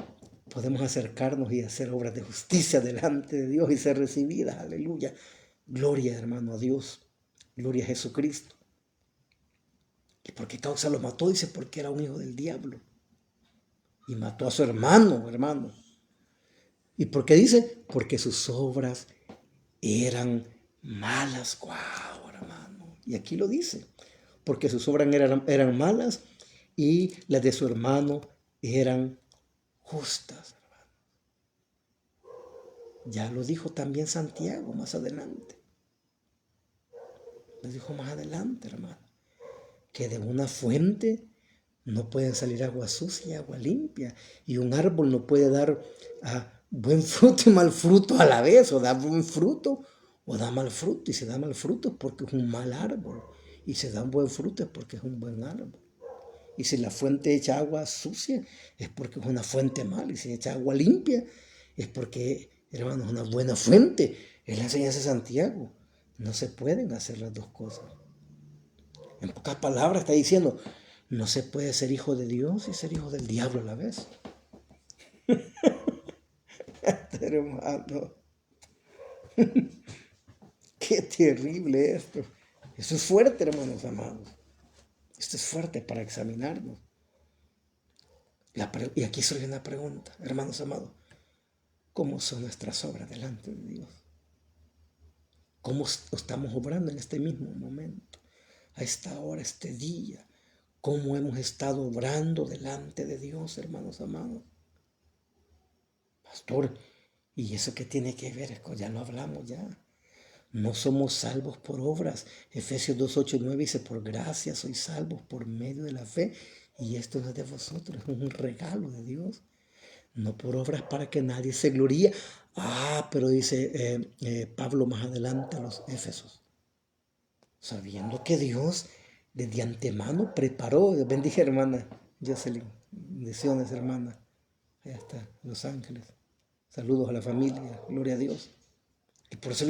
podemos acercarnos y hacer obras de justicia delante de Dios y ser recibidas. Aleluya. Gloria, hermano, a Dios. Gloria a Jesucristo. ¿Y por qué causa lo mató? Dice, porque era un hijo del diablo. Y mató a su hermano. ¿Y por qué dice? Porque sus obras eran malas. ¡Guau, hermano! Y aquí lo dice. Porque sus obras eran malas y las de su hermano eran justas. Ya lo dijo también Santiago más adelante. Lo dijo más adelante, hermano. Que de una fuente no pueden salir agua sucia y agua limpia. Y un árbol no puede dar buen fruto y mal fruto a la vez. O da buen fruto o da mal fruto. Y si da mal fruto es porque es un mal árbol. Y si da un buen fruto es porque es un buen árbol. Y si la fuente echa agua sucia es porque es una fuente mala. Y si echa agua limpia es porque, hermano, es una buena fuente. Es la enseñanza de Santiago. No se pueden hacer las dos cosas. En pocas palabras está diciendo, no se puede ser hijo de Dios y ser hijo del diablo a la vez. Hermano, qué terrible esto. Esto es fuerte, hermanos amados. Esto es fuerte para examinarnos. Y aquí surge una pregunta, hermanos amados. ¿Cómo son nuestras obras delante de Dios? ¿Cómo estamos obrando en este mismo momento? A esta hora, este día. ¿Cómo hemos estado obrando delante de Dios, hermanos amados? Pastor, ¿y eso qué tiene que ver? Ya lo hablamos ya. No somos salvos por obras. Efesios 2, 8 y 9 dice, por gracia sois salvos por medio de la fe. Y esto no es de vosotros, es un regalo de Dios. No por obras para que nadie se gloríe. Pero dice Pablo más adelante a los Éfesos. sabiendo que Dios desde antemano preparó. Dios bendiga, hermana Jocelyn. Bendiciones, hermana. Allá está, en Los Ángeles. Saludos a la familia, gloria a Dios. Y por eso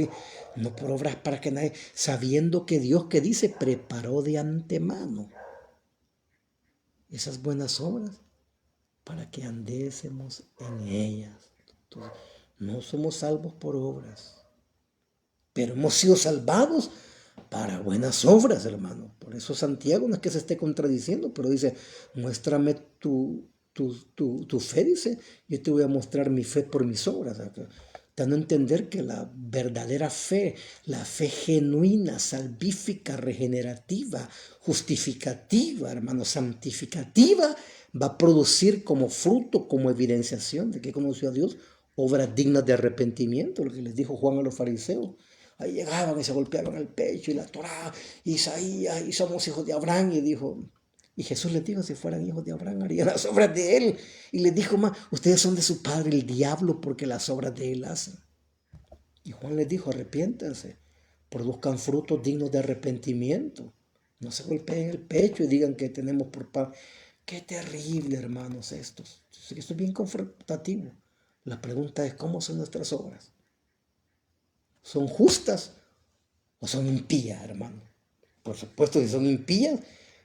no por obras para que nadie, sabiendo que Dios, que dice, preparó de antemano esas buenas obras para que andésemos en ellas. Entonces, no somos salvos por obras, pero hemos sido salvados para buenas obras, hermano. Por eso Santiago no es que se esté contradiciendo, pero dice, muéstrame tu fe, dice, yo te voy a mostrar mi fe por mis obras. O sea, dando a entender que la verdadera fe, la fe genuina, salvífica, regenerativa, justificativa, hermano, santificativa, va a producir como fruto, como evidenciación de que conoció a Dios, obras dignas de arrepentimiento, lo que les dijo Juan a los fariseos. Ahí llegaban y se golpeaban el pecho y la Torá, Isaías, y somos hijos de Abraham. Y Jesús les dijo, si fueran hijos de Abraham, harían las obras de él. Y les dijo más, ustedes son de su padre el diablo porque las obras de él hacen. Y Juan les dijo, arrepiéntense, produzcan frutos dignos de arrepentimiento. No se golpeen el pecho y digan que tenemos por paz. Qué terrible, hermanos, estos. Esto es bien confrontativo. La pregunta es, ¿cómo son nuestras obras? ¿Son justas o son impías, hermano? Por supuesto, si son impías,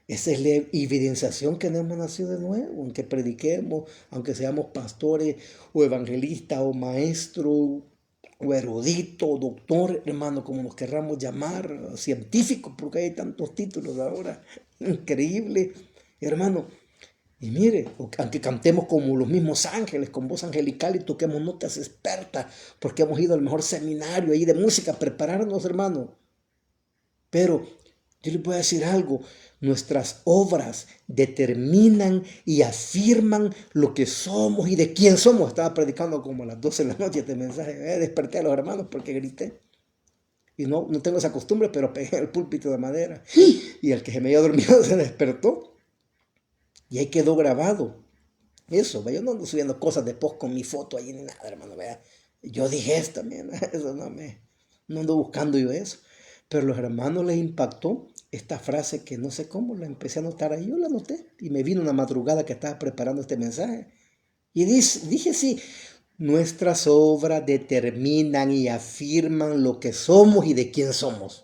esa es la evidenciación que no hemos nacido de nuevo, aunque prediquemos, aunque seamos pastores o evangelistas o maestros o erudito o doctor, hermano, como nos querramos llamar, científico, porque hay tantos títulos ahora, increíble, hermano. Y mire, aunque cantemos como los mismos ángeles, con voz angelical y toquemos notas expertas, porque hemos ido al mejor seminario ahí de música, prepararnos, hermano. Pero yo les voy a decir algo, nuestras obras determinan y afirman lo que somos y de quién somos. Estaba predicando como a las 12 de la noche este mensaje, desperté a los hermanos porque grité. Y no tengo esa costumbre, pero pegué el púlpito de madera. Y el que se me había dormido se despertó. Y ahí quedó grabado. Eso, yo no ando subiendo cosas de post con mi foto ahí ni nada, hermano, vea. Yo dije esto, también, eso no ando buscando yo eso. Pero a los hermanos les impactó esta frase que no sé cómo la empecé a notar ahí, yo la noté y me vino una madrugada que estaba preparando este mensaje. Y dije sí, nuestras obras determinan y afirman lo que somos y de quién somos.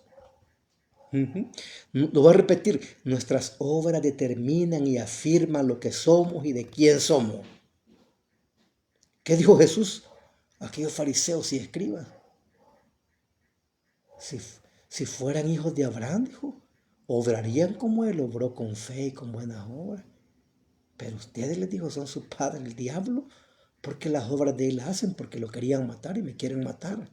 Lo voy a repetir, nuestras obras determinan y afirman lo que somos y de quién somos. ¿Qué dijo Jesús? Aquellos fariseos y escribas, si, si fueran hijos de Abraham, dijo, obrarían como él obró, con fe y con buenas obras. Pero ustedes, les dijo, son su padre el diablo, porque las obras de él hacen, porque lo querían matar y me quieren matar.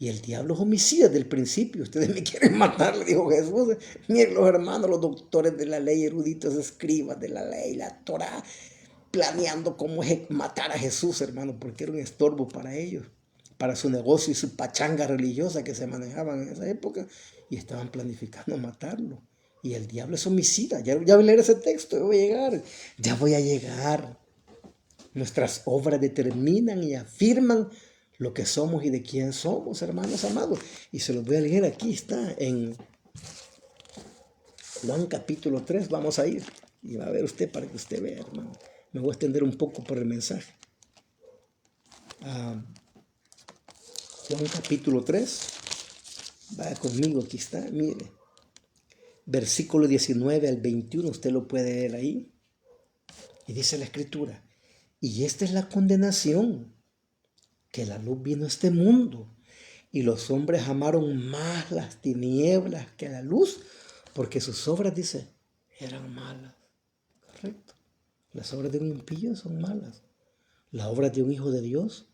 Y el diablo es homicida desde el principio. Ustedes me quieren matar, le dijo Jesús. Miren los hermanos, los doctores de la ley, eruditos, escribas de la ley, la Torá, planeando cómo matar a Jesús, hermano, porque era un estorbo para ellos, para su negocio y su pachanga religiosa que se manejaban en esa época, y estaban planificando matarlo. Y el diablo es homicida. Ya voy a leer ese texto, ya voy a llegar. Nuestras obras determinan y afirman lo que somos y de quién somos, hermanos amados. Y se los voy a leer, aquí está, en Juan capítulo 3, vamos a ir. Y va a ver usted para que usted vea, hermano. Me voy a extender un poco por el mensaje. Juan capítulo 3, vaya conmigo, aquí está, mire. Versículo 19 al 21, usted lo puede leer ahí. Y dice la escritura, y esta es la condenación, que la luz vino a este mundo, y los hombres amaron más las tinieblas que la luz, porque sus obras, dice, eran malas. Correcto. Las obras de un impío son malas. Las obras de un hijo de Dios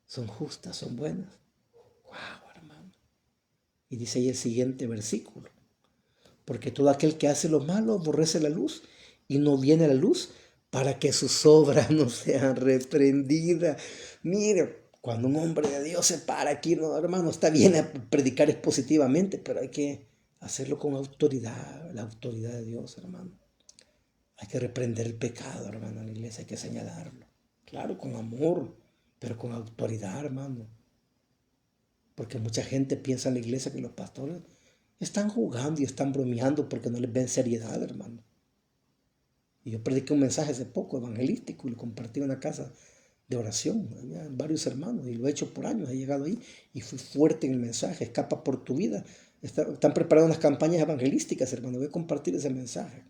son justas, son buenas. ¡Wow, hermano! Y dice ahí el siguiente versículo. Porque todo aquel que hace lo malo aborrece la luz y no viene a la luz para que sus obras no sean reprendidas. Mire, cuando un hombre de Dios se para aquí, no, hermano, está bien a predicar expositivamente, pero hay que hacerlo con autoridad, la autoridad de Dios, hermano. Hay que reprender el pecado, hermano, en la iglesia hay que señalarlo. Claro, con amor, pero con autoridad, hermano. Porque mucha gente piensa en la iglesia que los pastores Están jugando y están bromeando porque no les ven seriedad, hermano. Y yo prediqué un mensaje hace poco evangelístico y lo compartí en una casa de oración. Había varios hermanos y lo he hecho por años. He llegado ahí y fui fuerte en el mensaje. Escapa por tu vida. Están preparando unas campañas evangelísticas, hermano. Voy a compartir ese mensaje.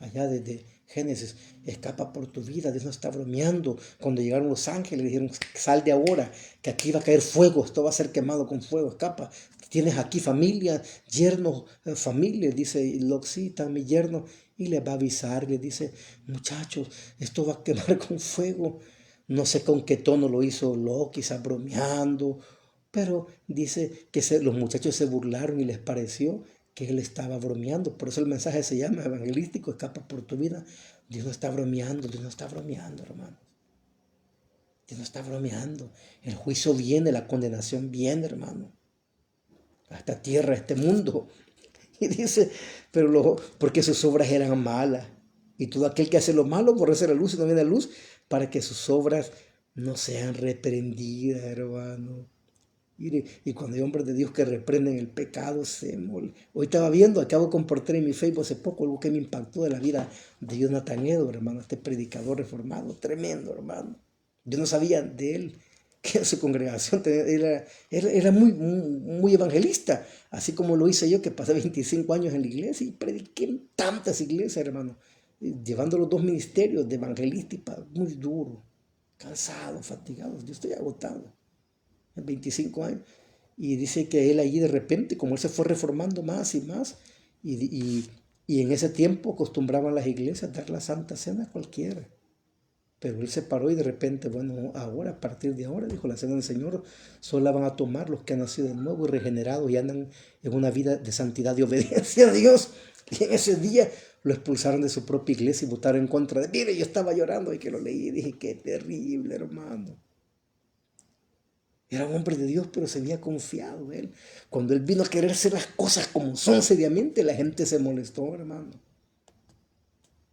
Allá desde Génesis, escapa por tu vida, Dios no está bromeando. Cuando llegaron los ángeles, dijeron, sal de ahora, que aquí va a caer fuego, esto va a ser quemado con fuego, escapa. Tienes aquí familia, yerno, familia, dice Loxita, mi yerno, y le va a avisar, le dice, muchachos, esto va a quemar con fuego. No sé con qué tono lo hizo Loki, quizás bromeando, pero dice que los muchachos se burlaron y les pareció que él estaba bromeando. Por eso el mensaje se llama evangelístico, escapa por tu vida. Dios no está bromeando, Dios no está bromeando, hermano. Dios no está bromeando. El juicio viene, la condenación viene, hermano. A esta tierra, a este mundo. Y dice, porque sus obras eran malas. Y todo aquel que hace lo malo aborrece la luz y no viene a la luz para que sus obras no sean reprendidas, hermano. Y cuando hay hombres de Dios que reprenden el pecado, se mole. Hoy estaba viendo, acabo de compartir en mi Facebook hace poco algo que me impactó de la vida de Jonathan Edwards, hermano, este predicador reformado, tremendo, hermano. Yo no sabía de él, que en su congregación era muy evangelista, así como lo hice yo, que pasé 25 años en la iglesia y prediqué en tantas iglesias, hermano, llevando los dos ministerios de evangelista y muy duro, cansado, fatigado. Yo estoy agotado. 25 años, y dice que él allí de repente, como él se fue reformando más y más, y en ese tiempo acostumbraban las iglesias a dar la Santa Cena a cualquiera, pero él se paró y de repente, bueno, ahora, a partir de ahora, dijo, la Cena del Señor solo la van a tomar los que han nacido de nuevo y regenerados y andan en una vida de santidad y obediencia a Dios. Y en ese día lo expulsaron de su propia iglesia y votaron en contra de él. Mire, yo estaba llorando y que lo leí y dije, qué terrible, hermano. Era un hombre de Dios, pero se había confiado él. Cuando él vino a querer hacer las cosas como son seriamente, la gente se molestó, hermano.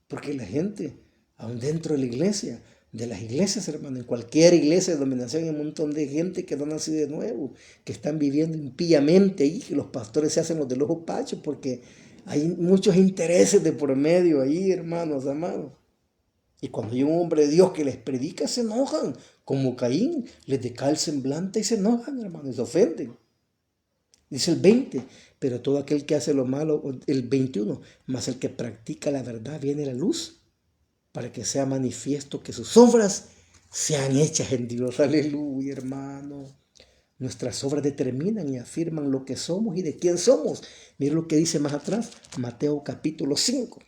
Porque la gente, aún dentro de la iglesia, de las iglesias, hermano, en cualquier iglesia de dominación hay un montón de gente que no ha nacido de nuevo, que están viviendo impíamente ahí, que los pastores se hacen los del ojo pacho porque hay muchos intereses de por medio ahí, hermanos, amados. Y cuando hay un hombre de Dios que les predica, se enojan. Como Caín, les decae el semblante y se enojan, hermano, y se ofenden. Dice el 20, pero todo aquel que hace lo malo, el 21, mas el que practica la verdad viene a la luz, para que sea manifiesto que sus obras sean hechas en Dios. Aleluya, hermano. Nuestras obras determinan y afirman lo que somos y de quién somos. Mira lo que dice más atrás, Mateo capítulo 5.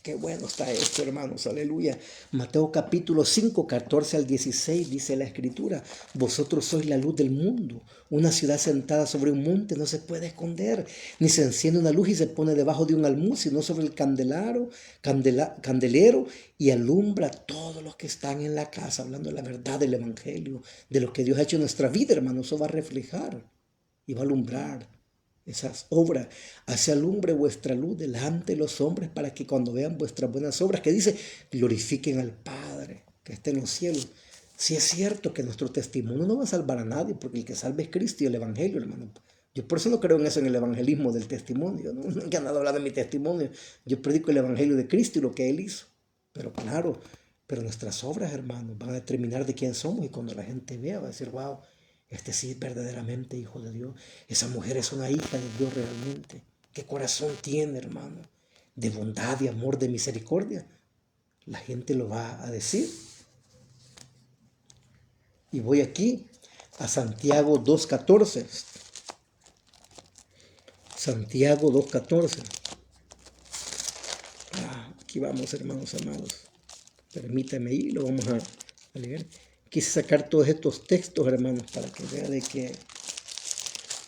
Qué bueno está esto, hermanos, aleluya. Mateo capítulo 5, 14 al 16 dice la escritura, vosotros sois la luz del mundo. Una ciudad sentada sobre un monte no se puede esconder, ni se enciende una luz y se pone debajo de un almud, sino sobre el candelero y alumbra a todos los que están en la casa, hablando de la verdad del evangelio, de lo que Dios ha hecho en nuestra vida, hermanos. Eso va a reflejar y va a alumbrar. Esas obras, hace alumbre vuestra luz delante de los hombres para que cuando vean vuestras buenas obras, que dice, glorifiquen al Padre que está en los cielos. Si es cierto que nuestro testimonio no va a salvar a nadie, porque el que salve es Cristo y el Evangelio, hermano. Yo por eso no creo en eso, en el evangelismo del testimonio. No he nada hablar de mi testimonio. Yo predico el Evangelio de Cristo y lo que Él hizo. Pero claro, pero nuestras obras, hermanos, van a determinar de quién somos y cuando la gente vea va a decir, wow, este sí es verdaderamente hijo de Dios. Esa mujer es una hija de Dios realmente. ¿Qué corazón tiene, hermano? De bondad, de amor, de misericordia. La gente lo va a decir. Y voy aquí a Santiago 2.14. Santiago 2.14. Aquí vamos, hermanos amados. Permítame ir, lo vamos a leer. Quise sacar todos estos textos, hermanos, para que vean de que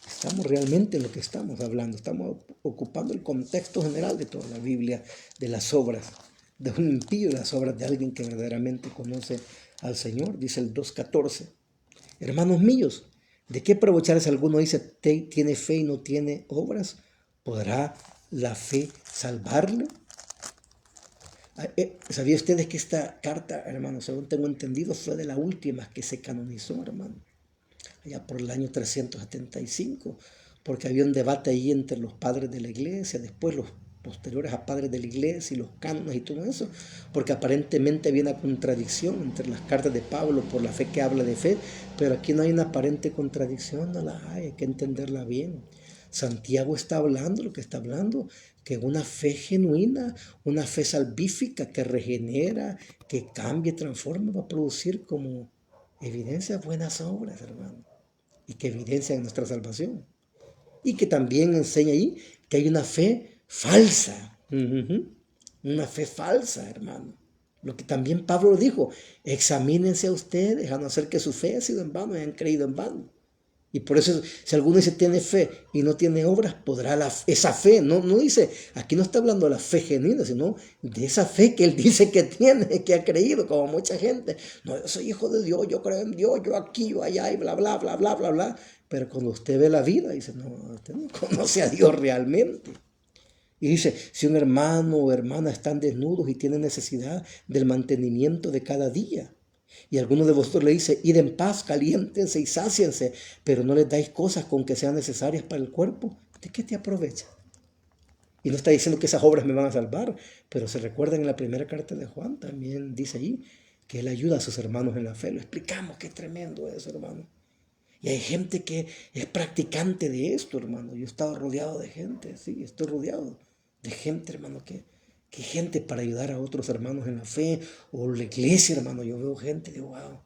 estamos realmente en lo que estamos hablando. Estamos ocupando el contexto general de toda la Biblia, de las obras de un impío, de las obras de alguien que verdaderamente conoce al Señor. Dice el 2.14. Hermanos míos, ¿de qué aprovechar si alguno dice tiene fe y no tiene obras? ¿Podrá la fe salvarle? ¿Sabían ustedes que esta carta, hermanos, según tengo entendido, fue de las últimas que se canonizó, hermano? Allá por el año 375, porque había un debate ahí entre los padres de la iglesia, después los posteriores a padres de la iglesia y los cánones y todo eso, porque aparentemente había una contradicción entre las cartas de Pablo por la fe que habla de fe, pero aquí no hay una aparente contradicción, no la hay que entenderla bien. Santiago está hablando lo que está hablando, que una fe genuina, una fe salvífica que regenera, que cambia, transforma, va a producir como evidencia buenas obras, hermano, y que evidencian nuestra salvación. Y que también enseña ahí que hay una fe falsa. Una fe falsa, hermano. Lo que también Pablo dijo, examínense a ustedes, a no ser que su fe ha sido en vano y han creído en vano. Y por eso, si alguno dice tiene fe y no tiene obras, podrá esa fe, no dice, aquí no está hablando de la fe genuina, sino de esa fe que él dice que tiene, que ha creído, como mucha gente. No, yo soy hijo de Dios, yo creo en Dios, yo aquí, yo allá, y bla, bla, bla, bla, bla, bla. Pero cuando usted ve la vida, dice, no, usted no conoce a Dios realmente. Y dice, si un hermano o hermana están desnudos y tienen necesidad del mantenimiento de cada día, y alguno de vosotros le dice, id en paz, caliéntense y sáciense, pero no les dais cosas con que sean necesarias para el cuerpo, ¿de qué te aprovecha? Y no está diciendo que esas obras me van a salvar, pero se recuerdan en la primera carta de Juan, también dice ahí que él ayuda a sus hermanos en la fe. Lo explicamos, qué tremendo es, hermano. Y hay gente que es practicante de esto, hermano. Yo he estado rodeado de gente, sí, estoy rodeado de gente, hermano, que gente para ayudar a otros hermanos en la fe, o la iglesia, hermano. Yo veo gente y digo, wow,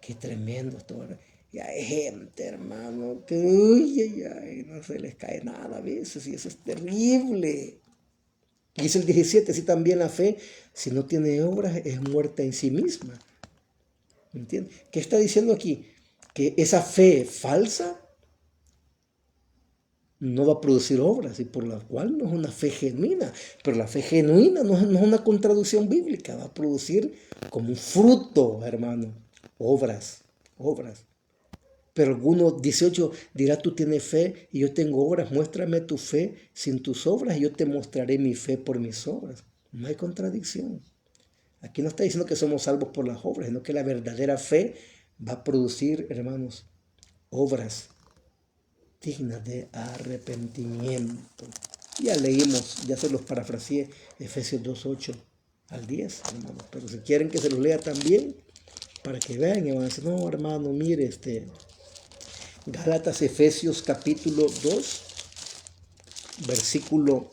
qué tremendo esto. Y hay gente, hermano, que no se les cae nada a veces, y eso es terrible. Y dice el 17, así también la fe, si no tiene obras, es muerta en sí misma. ¿Me entiendes? ¿Qué está diciendo aquí? Que esa fe falsa no va a producir obras y por la cual no es una fe genuina. Pero la fe genuina no es una contradicción bíblica, va a producir como un fruto, hermano, obras. Pero alguno 18 dirá, tú tienes fe y yo tengo obras, muéstrame tu fe sin tus obras y yo te mostraré mi fe por mis obras. No hay contradicción. Aquí no está diciendo que somos salvos por las obras, sino que la verdadera fe va a producir, hermanos, obras dignas de arrepentimiento. Ya leímos, ya se los parafraseé, Efesios 2:8 al 10, hermanos. Pero si quieren que se los lea también, para que vean y van a decir, no, hermano, mire, Gálatas, Efesios capítulo 2, versículo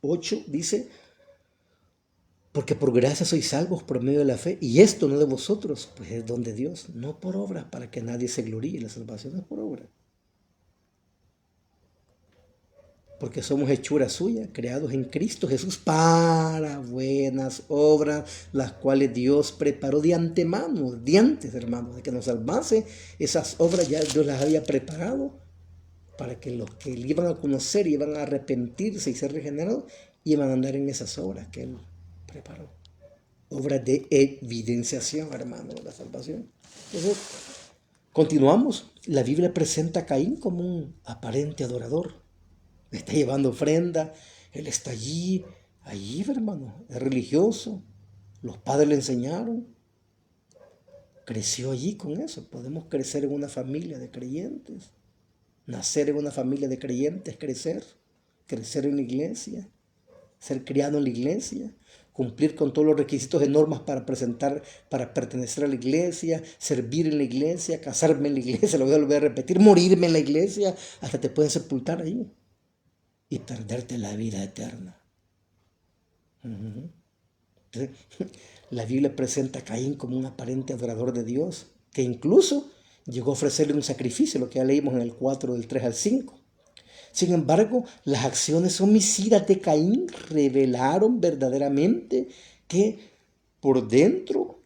8, dice, porque por gracia sois salvos por medio de la fe, y esto no de vosotros, pues es don de Dios, no por obra, para que nadie se gloríe. La salvación es por obra. Porque somos hechura suya, creados en Cristo Jesús para buenas obras, las cuales Dios preparó de antemano, de antes, hermanos, de que nos salvase. Esas obras ya Dios las había preparado para que los que le iban a conocer, iban a arrepentirse y ser regenerados, iban a andar en esas obras que Él preparó. Obras de evidenciación, hermano, de la salvación. Entonces, continuamos. La Biblia presenta a Caín como un aparente adorador. Está llevando ofrenda, él está allí, hermano, es religioso. Los padres le enseñaron, creció allí con eso. Podemos crecer en una familia de creyentes, nacer en una familia de creyentes, crecer en la iglesia, ser criado en la iglesia, cumplir con todos los requisitos de normas para pertenecer a la iglesia, servir en la iglesia, casarme en la iglesia, lo voy a volver a repetir, morirme en la iglesia, hasta te pueden sepultar ahí y perderte la vida eterna. Entonces, la Biblia presenta a Caín como un aparente adorador de Dios, que incluso llegó a ofrecerle un sacrificio, lo que ya leímos en el 4 del 3 al 5. Sin embargo, las acciones homicidas de Caín revelaron verdaderamente que por dentro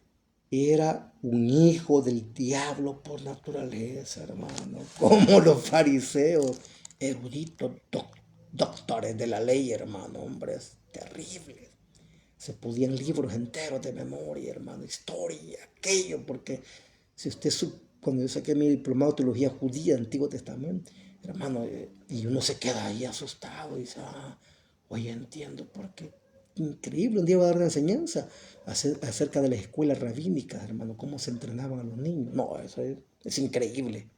era un hijo del diablo por naturaleza, hermano. Como los fariseos, eruditos, doctores de la ley, hermano, hombres terribles. Se podían libros enteros de memoria, hermano, historia, aquello, porque si usted, cuando yo saqué mi diplomado de teología judía, Antiguo Testamento, hermano, y uno se queda ahí asustado y dice, oye, entiendo por qué. Increíble, un día voy a dar una enseñanza acerca de las escuelas rabínicas, hermano, cómo se entrenaban a los niños. No, eso es increíble.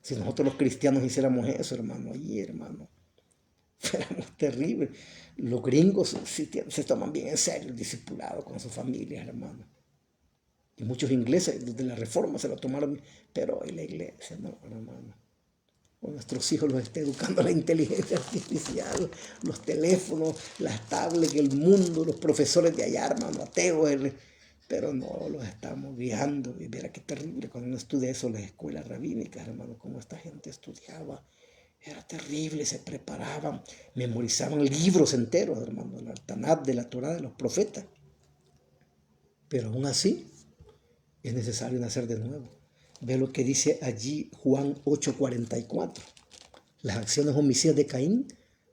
Si nosotros los cristianos hiciéramos eso, hermano, allí, hermano, fuéramos terribles. Los gringos sí se toman bien en serio el discipulado con sus familias, hermano. Y muchos ingleses desde la Reforma se lo tomaron, pero en la iglesia no, hermano. O nuestros hijos los está educando la inteligencia artificial, los teléfonos, las tablets, el mundo, los profesores de allá, hermano, ateos, pero no los estamos guiando. Y mira qué terrible cuando uno estudia eso en las escuelas rabínicas, hermano, cómo esta gente estudiaba. Era terrible, se preparaban, memorizaban libros enteros, hermano, el Tanat, de la Torá, de los profetas. Pero aún así es necesario nacer de nuevo. Ve lo que dice allí Juan 8:44. Las acciones homicidas de Caín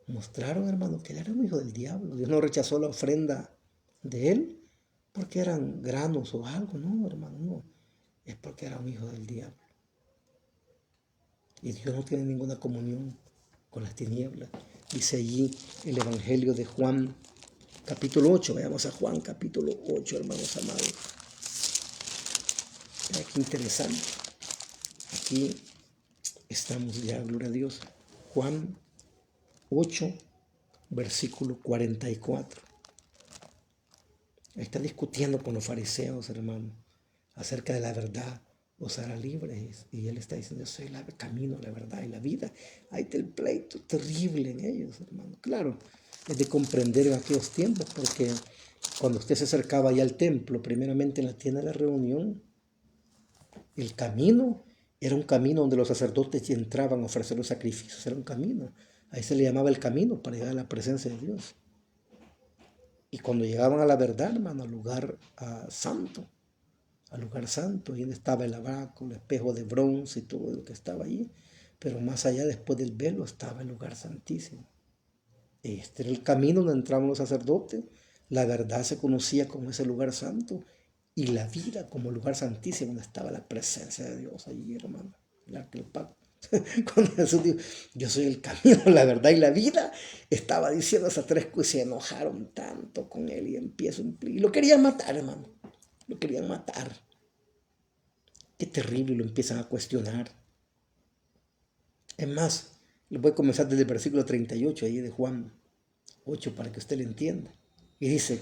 mostraron, hermano, que él era un hijo del diablo. Dios no rechazó la ofrenda de él porque eran granos o algo, no, hermano, no. Es porque era un hijo del diablo. Y Dios no tiene ninguna comunión con las tinieblas. Dice allí el Evangelio de Juan, capítulo 8. Veamos a Juan, capítulo 8, hermanos amados. Mira qué interesante. Aquí estamos ya, gloria a Dios. Juan 8, versículo 44. Está discutiendo con los fariseos, hermano, acerca de la verdad. Os hará libres. Y él está diciendo, yo soy el camino, la verdad y la vida. Hay el pleito terrible en ellos, hermano. Claro, es de comprender en aquellos tiempos, porque cuando usted se acercaba ya al templo, primeramente en la tienda de la reunión, el camino era un camino donde los sacerdotes entraban a ofrecer los sacrificios. Era un camino. Ahí se le llamaba el camino para llegar a la presencia de Dios. Y cuando llegaban a la verdad, hermano, al lugar santo, ahí donde estaba el lavacro, el espejo de bronce y todo lo que estaba allí. Pero más allá, después del velo, estaba el lugar santísimo. Este era el camino donde entraban los sacerdotes. La verdad se conocía como ese lugar santo y la vida como lugar santísimo donde estaba la presencia de Dios allí, hermano. El arca del pacto. Cuando Jesús dijo, yo soy el camino, la verdad y la vida, estaba diciendo esas tres cosas y se enojaron tanto con él y lo querían matar, hermano. Lo querían matar. Qué terrible, lo empiezan a cuestionar. Es más, les voy a comenzar desde el versículo 38 ahí de Juan 8 para que usted lo entienda. Y dice,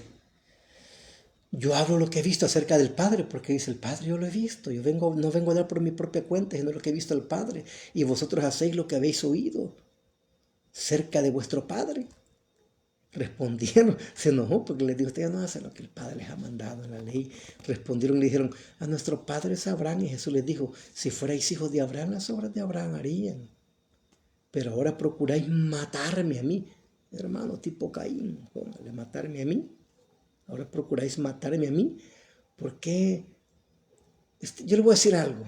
yo hablo lo que he visto acerca del Padre, porque dice el Padre, yo lo he visto. No vengo a dar por mi propia cuenta, sino lo que he visto al Padre. Y vosotros hacéis lo que habéis oído cerca de vuestro Padre. Respondieron, se enojó porque les dijo, ustedes no hacen lo que el Padre les ha mandado en la ley. Respondieron y le dijeron, a nuestro Padre es Abraham. Y Jesús les dijo, si fuerais hijos de Abraham, las obras de Abraham harían. Pero ahora procuráis matarme a mí. Hermano, tipo Caín, póngale, matarme a mí. Ahora procuráis matarme a mí. ¿Por qué? Yo le voy a decir algo.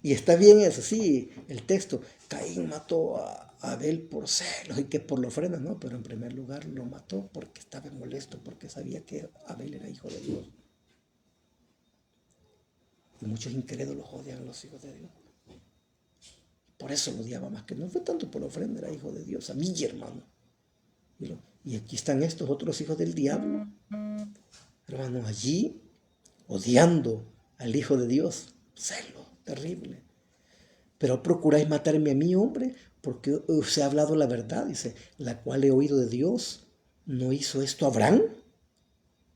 Y está bien eso, sí, el texto. Caín mató a Abel por celos y que por la ofrenda, no, pero en primer lugar lo mató porque estaba molesto, porque sabía que Abel era hijo de Dios. Y muchos incrédulos odian a los hijos de Dios. Por eso lo odiaba más, que no fue tanto por la ofrenda, era hijo de Dios, a mí, hermano. Y aquí están estos otros hijos del diablo, hermanos, allí odiando al Hijo de Dios. Celo terrible. Pero procuráis matarme a mí, hombre, porque os he hablado la verdad, dice, la cual he oído de Dios. ¿No hizo esto Abraham?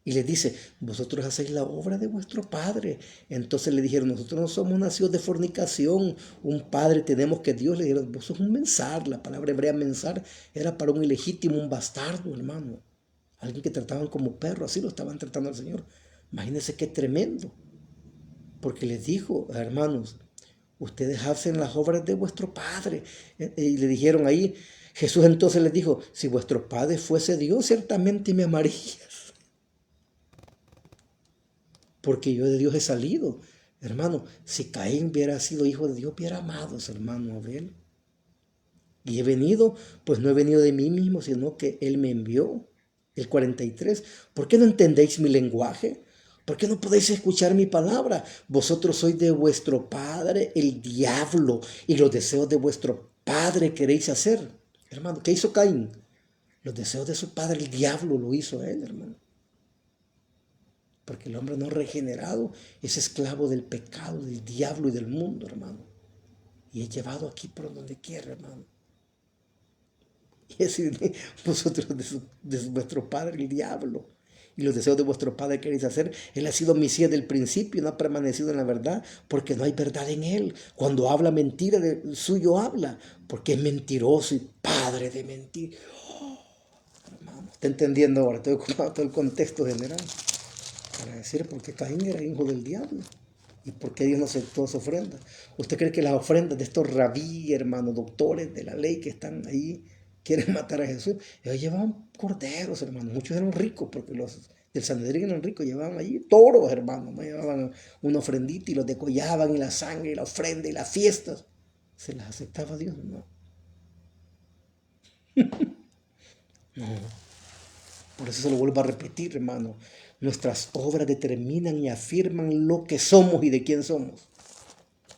Y les dice, vosotros hacéis la obra de vuestro padre. Entonces le dijeron, nosotros no somos nacidos de fornicación, un padre tenemos que Dios. Le dijeron, vos sos un mensar. La palabra hebrea mensar era para un ilegítimo, un bastardo, hermano. Alguien que trataban como perro, así lo estaban tratando al Señor. Imagínense qué tremendo. Porque les dijo, hermanos, ustedes hacen las obras de vuestro Padre. Y le dijeron ahí, Jesús entonces les dijo, si vuestro Padre fuese Dios, ciertamente me amarías. Porque yo de Dios he salido. Hermano, si Caín hubiera sido hijo de Dios, hubiera amado a su hermano Abel. Y he venido, pues no he venido de mí mismo, sino que Él me envió. El 43. ¿Por qué no entendéis mi lenguaje? ¿Por qué no podéis escuchar mi palabra? Vosotros sois de vuestro padre el diablo y los deseos de vuestro padre queréis hacer. Hermano, ¿qué hizo Caín? Los deseos de su padre el diablo lo hizo a él, hermano. Porque el hombre no regenerado es esclavo del pecado, del diablo y del mundo, hermano. y es llevado aquí por donde quiera, hermano. Y es decir, vosotros de vuestro padre el diablo. Y los deseos de vuestro padre queréis hacer. Él ha sido homicida del principio y no ha permanecido en la verdad, porque no hay verdad en él. Cuando habla mentira, de suyo habla, porque es mentiroso y padre de mentira. Hermano, está entendiendo ahora, estoy ocupado todo el contexto general para decir por qué Caín era hijo del diablo y por qué Dios no aceptó su ofrenda. ¿Usted cree que las ofrendas de estos rabí, hermanos, doctores de la ley que están ahí, quieren matar a Jesús? Ellos llevaban corderos, hermanos. Muchos eran ricos porque los del Sanedrín eran ricos. Llevaban allí toros, hermanos. ¿No? Llevaban una ofrendita y los decollaban, y la sangre, y la ofrenda, y las fiestas. ¿Se las aceptaba Dios? No. No. Por eso se lo vuelvo a repetir, hermano. Nuestras obras determinan y afirman lo que somos y de quién somos.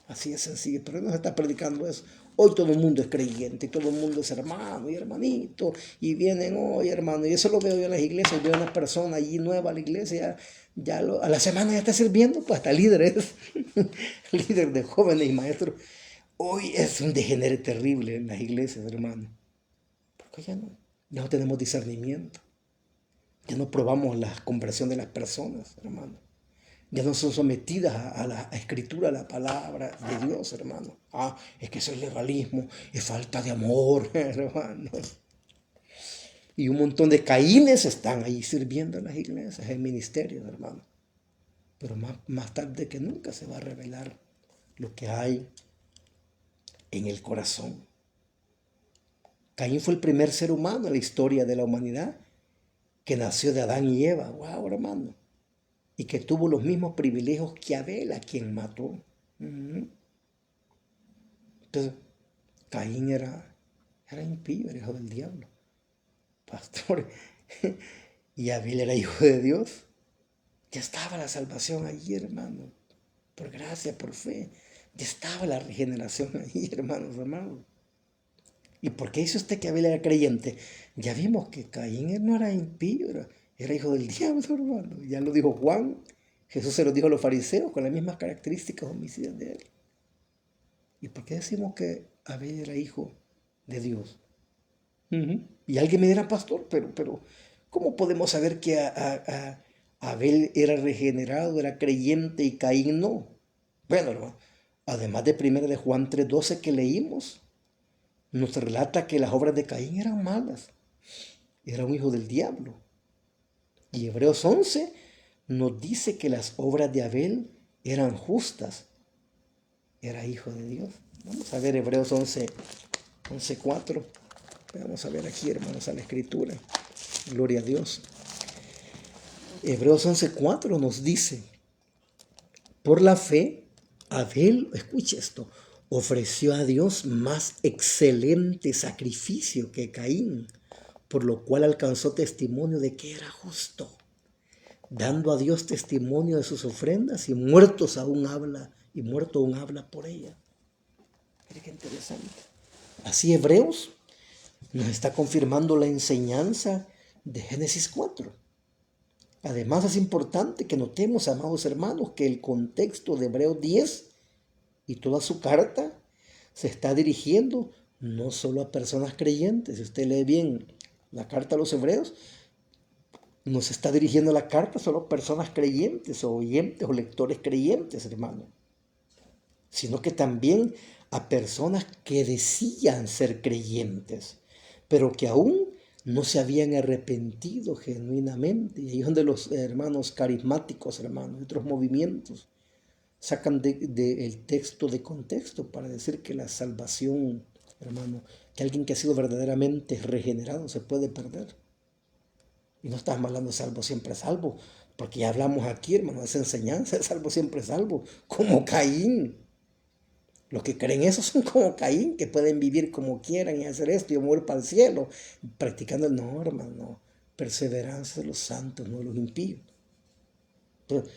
Así es sencillo, pero no se está predicando eso. Hoy todo el mundo es creyente, y todo el mundo es hermano y hermanito, y vienen hoy, hermano, y eso lo veo yo en las iglesias. Veo una persona allí nueva a la iglesia, a la semana ya está sirviendo, pues hasta líder es, líder de jóvenes y maestros. Hoy es un degenere terrible en las iglesias, hermano, porque ya no tenemos discernimiento, ya no probamos la conversión de las personas, hermano. Ya no son sometidas a la escritura, a la palabra de Dios, hermano. Es que eso es legalismo, es falta de amor, hermano. Y un montón de Caínes están ahí sirviendo en las iglesias, en ministerios, hermano. Pero más tarde que nunca se va a revelar lo que hay en el corazón. Caín fue el primer ser humano en la historia de la humanidad que nació de Adán y Eva. Wow, hermano. Y que tuvo los mismos privilegios que Abel, a quien mató. Entonces, Caín era impío, era hijo del diablo, pastor. Y Abel era hijo de Dios. Ya estaba la salvación allí, hermano. Por gracia, por fe. Ya estaba la regeneración allí, hermanos. ¿Y por qué dice usted que Abel era creyente? Ya vimos que Caín no era impío, era hijo del diablo, hermano. Ya lo dijo Juan. Jesús se lo dijo a los fariseos con las mismas características homicidas de él. ¿Y por qué decimos que Abel era hijo de Dios? Y alguien me dirá, pastor, pero ¿cómo podemos saber que Abel era regenerado, era creyente y Caín no? Bueno, hermano, además de 1 de Juan 3:12 que leímos, nos relata que las obras de Caín eran malas. Era un hijo del diablo. Y Hebreos 11 nos dice que las obras de Abel eran justas. Era hijo de Dios. Vamos a ver Hebreos 11:4. Vamos a ver aquí, hermanos, a la escritura. Gloria a Dios. Hebreos 11:4 nos dice, por la fe, Abel, escuche esto, ofreció a Dios más excelente sacrificio que Caín, por lo cual alcanzó testimonio de que era justo, dando a Dios testimonio de sus ofrendas, y muerto aún habla por ella. Mire qué interesante. Así Hebreos nos está confirmando la enseñanza de Génesis 4. Además es importante que notemos, amados hermanos, que el contexto de Hebreos 10 y toda su carta se está dirigiendo no solo a personas creyentes. Si usted lee bien la carta a los Hebreos, no se está dirigiendo la carta solo a personas creyentes o oyentes o lectores creyentes, hermano, sino que también a personas que decían ser creyentes, pero que aún no se habían arrepentido genuinamente. Y ahí es donde los hermanos carismáticos, hermanos, de otros movimientos, sacan el texto de contexto para decir que la salvación, hermano, que alguien que ha sido verdaderamente regenerado se puede perder. Y no estamos hablando de salvo siempre salvo, porque ya hablamos aquí, hermano, de esa enseñanza de salvo siempre salvo, como Caín. Los que creen eso son como Caín, que pueden vivir como quieran y hacer esto y morir para el cielo, practicando el no, hermano, perseverancia de los santos, no de los impíos. Entonces,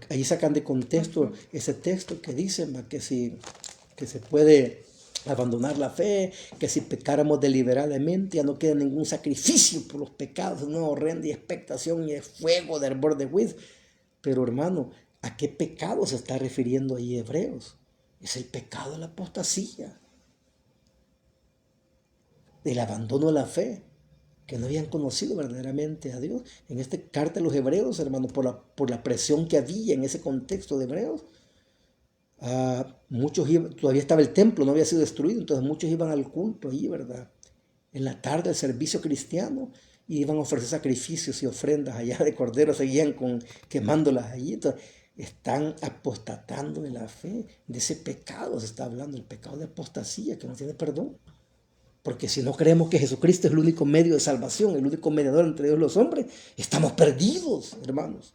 ahí sacan de contexto ese texto que dicen que se puede abandonar la fe, que si pecáramos deliberadamente ya no queda ningún sacrificio por los pecados, no horrenda y expectación y de fuego, de hervor de juicio. Pero hermano, ¿a qué pecado se está refiriendo ahí Hebreos? Es el pecado de la apostasía, del abandono de la fe, que no habían conocido verdaderamente a Dios. En esta carta de los hebreos, hermano, por la presión que había en ese contexto de hebreos, todavía estaba el templo, no había sido destruido, entonces muchos iban al culto allí, ¿verdad? En la tarde el servicio cristiano, y iban a ofrecer sacrificios y ofrendas allá de cordero, seguían quemándolas allí. Entonces, están apostatando de la fe, de ese pecado se está hablando, el pecado de apostasía que no tiene perdón. Porque si no creemos que Jesucristo es el único medio de salvación, el único mediador entre Dios y los hombres, estamos perdidos, hermanos.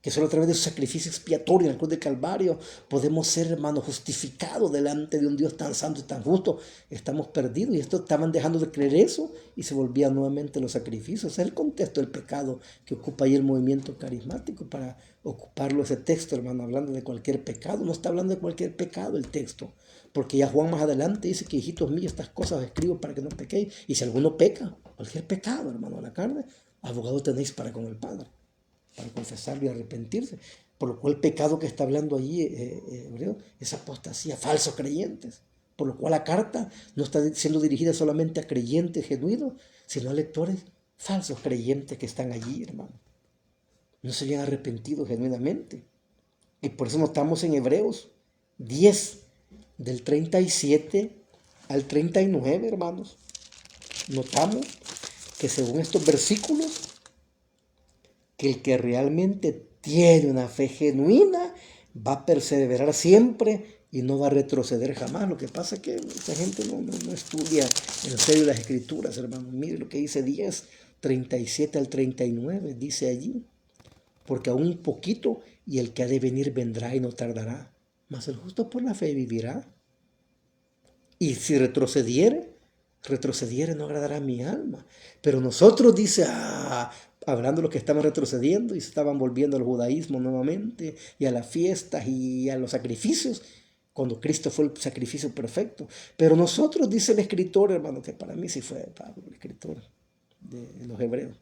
Que solo a través de su sacrificio expiatorio en la cruz del Calvario podemos ser, hermanos, justificados delante de un Dios tan santo y tan justo. Estamos perdidos, y estos estaban dejando de creer eso y se volvían nuevamente los sacrificios. Es el contexto del pecado que ocupa ahí el movimiento carismático para ocuparlo ese texto, hermano, hablando de cualquier pecado. No está hablando de cualquier pecado el texto, porque ya Juan más adelante dice que, hijitos míos, estas cosas os escribo para que no pequéis. Y si alguno peca, cualquier pecado, hermano, a la carne, abogado tenéis para con el Padre, para confesarlo y arrepentirse. Por lo cual el pecado que está hablando allí hebreo es apostasía, falsos creyentes. Por lo cual la carta no está siendo dirigida solamente a creyentes genuinos, sino a lectores falsos creyentes que están allí, hermano. No se habían arrepentido genuinamente. Y por eso notamos en Hebreos 10, del 37 al 39, hermanos. Notamos que según estos versículos, que el que realmente tiene una fe genuina va a perseverar siempre y no va a retroceder jamás. Lo que pasa es que mucha gente no estudia en serio las escrituras, hermano. Mire lo que dice 10, 37 al 39, dice allí: porque aún un poquito y el que ha de venir vendrá y no tardará, mas el justo por la fe vivirá. Y si retrocediere no agradará a mi alma. Pero nosotros, dice, hablando de los que estaban retrocediendo y se estaban volviendo al judaísmo nuevamente, y a las fiestas y a los sacrificios, cuando Cristo fue el sacrificio perfecto. Pero nosotros, dice el escritor, hermano, que para mí sí fue Pablo, el escritor de los hebreos.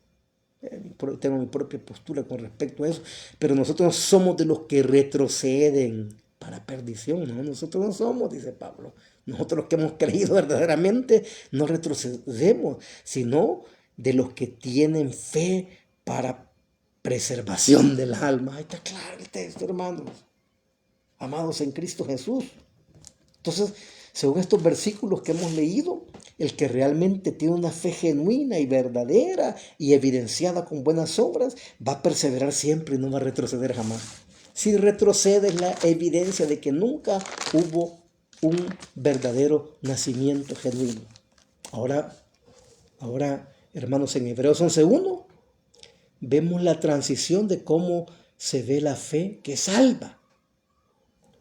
Tengo mi propia postura con respecto a eso, pero nosotros somos de los que retroceden para perdición, ¿no? Nosotros no somos, dice Pablo. Nosotros los que hemos creído verdaderamente no retrocedemos, sino de los que tienen fe para preservación del alma. Ahí está claro el texto, hermanos, amados en Cristo Jesús. Entonces, según estos versículos que hemos leído, el que realmente tiene una fe genuina y verdadera y evidenciada con buenas obras, va a perseverar siempre y no va a retroceder jamás. Si retrocede, es la evidencia de que nunca hubo un verdadero nacimiento genuino. Ahora, hermanos, en Hebreos 11:1 vemos la transición de cómo se ve la fe que salva.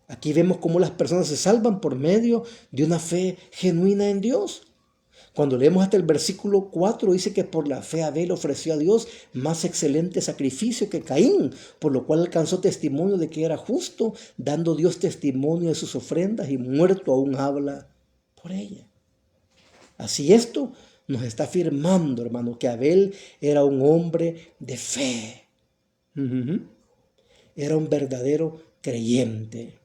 Aquí vemos cómo las personas se salvan por medio de una fe genuina en Dios. Cuando leemos hasta el versículo 4, dice que por la fe Abel ofreció a Dios más excelente sacrificio que Caín, por lo cual alcanzó testimonio de que era justo, dando Dios testimonio de sus ofrendas, y muerto aún habla por ella. Así esto nos está afirmando, hermano, que Abel era un hombre de fe. Era un verdadero creyente.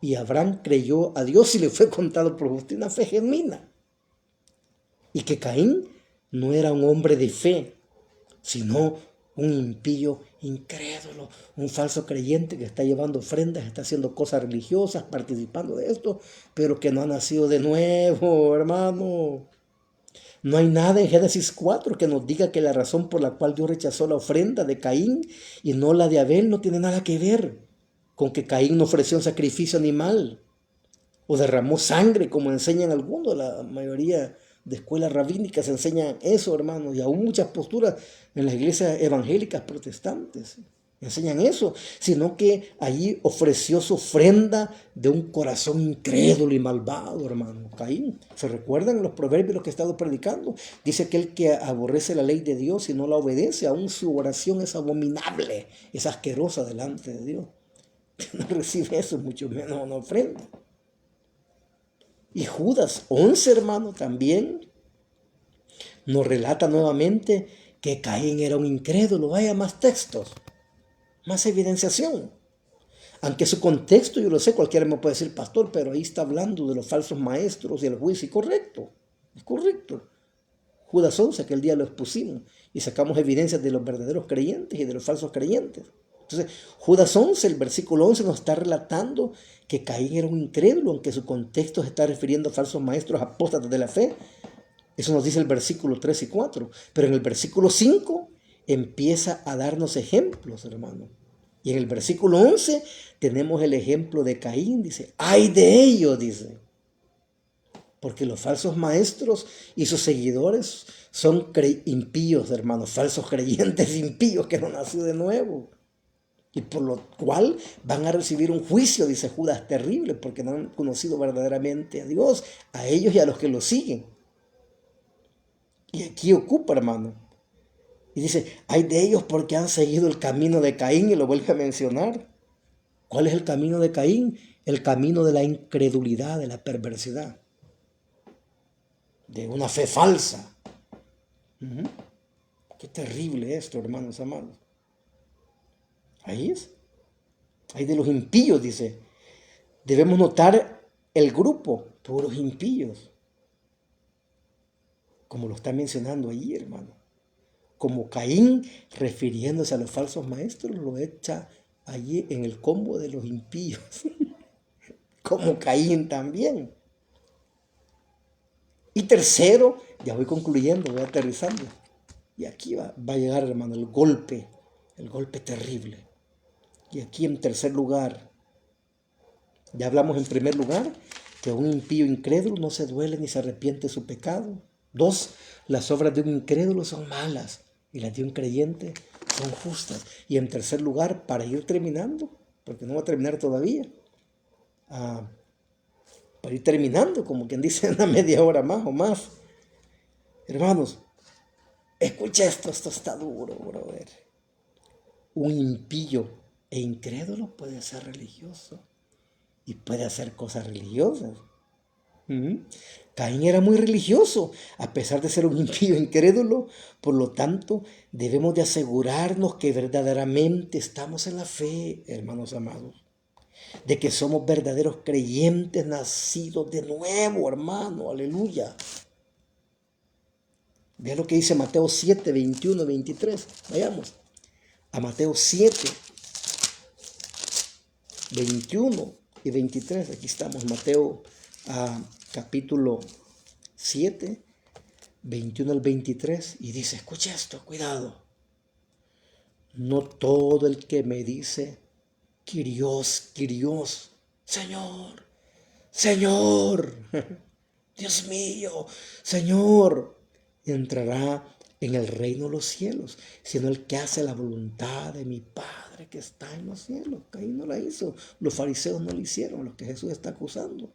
Y Abraham creyó a Dios y le fue contado por justicia, una fe genuina. Y que Caín no era un hombre de fe, sino un impío incrédulo, un falso creyente que está llevando ofrendas, está haciendo cosas religiosas, participando de esto, pero que no ha nacido de nuevo, hermano. No hay nada en Génesis 4 que nos diga que la razón por la cual Dios rechazó la ofrenda de Caín y no la de Abel no tiene nada que ver con que Caín no ofreció un sacrificio animal o derramó sangre, como enseñan algunos. La mayoría de escuelas rabínicas enseñan eso, hermanos, y aún muchas posturas en las iglesias evangélicas protestantes enseñan eso, sino que allí ofreció su ofrenda de un corazón incrédulo y malvado, hermano. Caín, ¿se recuerdan los proverbios los que he estado predicando? Dice que el que aborrece la ley de Dios y no la obedece, aún su oración es abominable, es asquerosa delante de Dios. No recibe eso, mucho menos una ofrenda. Y Judas 11, hermano, también nos relata nuevamente que Caín era un incrédulo. Vaya, más textos, más evidenciación. Aunque su contexto, yo lo sé, cualquiera me puede decir, pastor, pero ahí está hablando de los falsos maestros y el juicio. Y correcto, es correcto. Judas 11, aquel día lo expusimos y sacamos evidencias de los verdaderos creyentes y de los falsos creyentes. Entonces, Judas 11, el versículo 11 nos está relatando que Caín era un incrédulo, aunque su contexto se está refiriendo a falsos maestros apóstatas de la fe. Eso nos dice el versículo 3 y 4. Pero en el versículo 5 empieza a darnos ejemplos, hermano. Y en el versículo 11 tenemos el ejemplo de Caín. Dice, ¡ay de ellos! Dice. Porque los falsos maestros y sus seguidores son impíos, hermanos. Falsos creyentes impíos que no han nacido de nuevo. Y por lo cual van a recibir un juicio, dice Judas, terrible, porque no han conocido verdaderamente a Dios, a ellos y a los que lo siguen. Y aquí ocupa, hermano. Y dice, hay de ellos porque han seguido el camino de Caín, y lo vuelve a mencionar. ¿Cuál es el camino de Caín? El camino de la incredulidad, de la perversidad, de una fe falsa. Qué terrible esto, hermanos amados. Ahí es. Ahí de los impíos, dice. Debemos notar el grupo, todos los impíos. Como lo está mencionando allí, hermano. Como Caín, refiriéndose a los falsos maestros, lo echa allí en el combo de los impíos. Como Caín también. Y tercero, ya voy concluyendo, voy aterrizando. Y aquí va a llegar, hermano, el golpe terrible. Y aquí en tercer lugar, ya hablamos en primer lugar, que un impío incrédulo no se duele ni se arrepiente de su pecado. 2, las obras de un incrédulo son malas y las de un creyente son justas. Y en tercer lugar, para ir terminando, porque no va a terminar todavía, para ir terminando, como quien dice, una media hora más o más. Hermanos, escucha esto está duro, brother. Un impío e incrédulo puede ser religioso y puede hacer cosas religiosas. Caín era muy religioso, a pesar de ser un impío e incrédulo. Por lo tanto, debemos de asegurarnos que verdaderamente estamos en la fe, hermanos amados, de que somos verdaderos creyentes nacidos de nuevo, hermano, aleluya. Vea lo que dice Mateo 7, 21, 23. Vayamos a Mateo 7, 21 y 23. Aquí estamos, Mateo capítulo 7, 21 al 23. Y dice, escucha esto, cuidado. No todo el que me dice, Kyrios, Kyrios, Señor, Señor, Dios mío, Señor, entrará en el reino de los cielos, sino el que hace la voluntad de mi Padre que está en los cielos. Caín no la hizo, los fariseos no la hicieron, los que Jesús está acusando.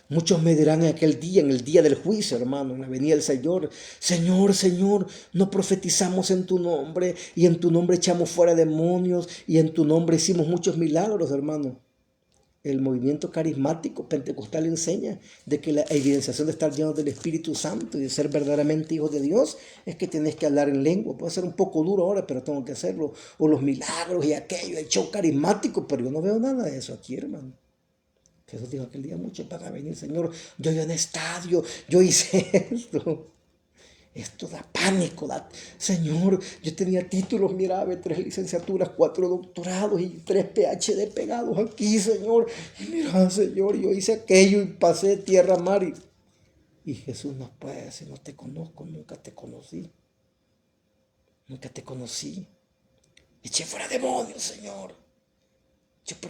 Muchos me dirán en aquel día, en el día del juicio, hermano, en la venida del Señor, Señor, Señor, no profetizamos en tu nombre, y en tu nombre echamos fuera demonios, y en tu nombre hicimos muchos milagros, hermano. El movimiento carismático pentecostal enseña de que la evidenciación de estar lleno del Espíritu Santo y de ser verdaderamente hijos de Dios es que tienes que hablar en lengua. Puede ser un poco duro ahora, pero tengo que hacerlo. O los milagros y aquello, el show carismático, pero yo no veo nada de eso aquí, hermano. Jesús dijo aquel día, muchos van a venir, Señor, yo iba en estadio, yo hice esto. Esto da pánico, Señor, yo tenía títulos, mira, 3 licenciaturas, 4 doctorados y 3 PhD pegados aquí, Señor. Y mira, Señor, yo hice aquello y pasé tierra, mar. Y Jesús nos puede decir, no te conozco, nunca te conocí. Nunca te conocí. Eché fuera demonios, Señor.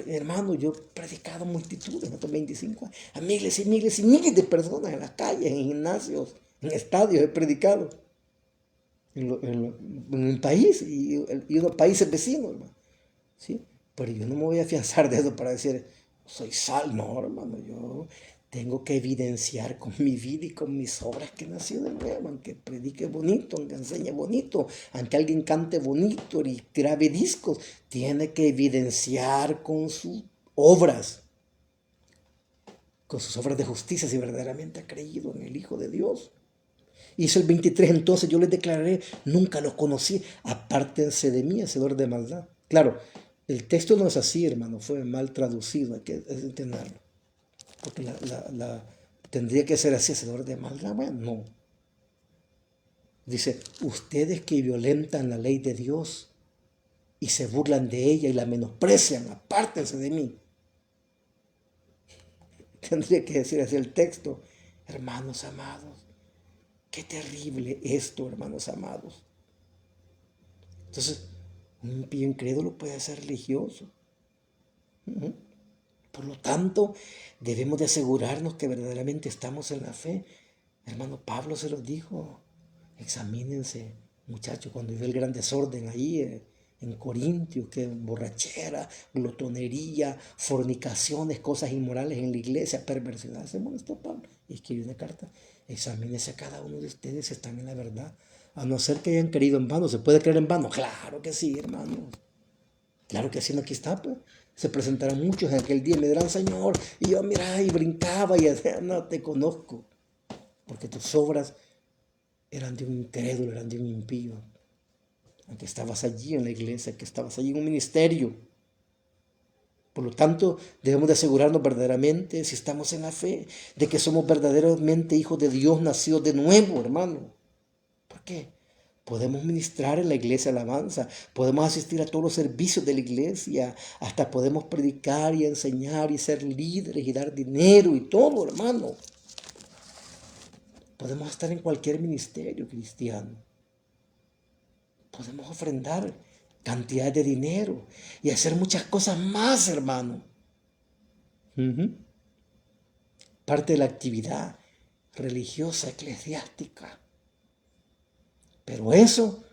Hermano, yo he predicado multitudes en estos 25 años, a miles y miles y miles de personas en las calles, en gimnasios, en estadios he predicado. En el país y en los países vecinos, hermano. ¿Sí? Pero yo no me voy a afianzar de eso para decir, soy sal, no, hermano, yo tengo que evidenciar con mi vida y con mis obras que nació de nuevo, aunque predique bonito, aunque enseñe bonito, aunque alguien cante bonito y grabe discos, tiene que evidenciar con sus obras de justicia si verdaderamente ha creído en el Hijo de Dios. Hizo el 23, entonces yo les declararé, nunca los conocí, apártense de mí, hacedor de maldad. Claro, El texto no es así, hermano, fue mal traducido, hay que entenderlo. Porque tendría que ser así, hacedor de maldad. Bueno, no. Dice, ustedes que violentan la ley de Dios y se burlan de ella y la menosprecian, apártense de mí. Tendría que decir así el texto. Hermanos amados, qué terrible esto, hermanos amados. Entonces, un impío incrédulo puede ser religioso. Por lo tanto, debemos de asegurarnos que verdaderamente estamos en la fe. Hermano Pablo se los dijo. Examínense, muchachos, cuando vio el gran desorden ahí en Corintios, que borrachera, glotonería, fornicaciones, cosas inmorales en la iglesia, perversidad. Se molestó Pablo y escribió una carta. Examínense a cada uno de ustedes si están en la verdad. A no ser que hayan creído en vano. ¿Se puede creer en vano? Claro que sí, hermanos. Claro que sí, no, aquí está, pues. Se presentarán muchos en aquel día y me dirán, Señor, y yo miraba y brincaba y decía, no te conozco, porque tus obras eran de un incrédulo, eran de un impío. Aunque estabas allí en la iglesia, que estabas allí en un ministerio. Por lo tanto, debemos de asegurarnos verdaderamente, si estamos en la fe, de que somos verdaderamente hijos de Dios nacidos de nuevo, hermano. ¿Por qué? Podemos ministrar en la iglesia alabanza, podemos asistir a todos los servicios de la iglesia, hasta podemos predicar y enseñar y ser líderes y dar dinero y todo, hermano. Podemos estar en cualquier ministerio cristiano. Podemos ofrendar cantidad de dinero y hacer muchas cosas más, hermano. Parte de la actividad religiosa, eclesiástica. Pero eso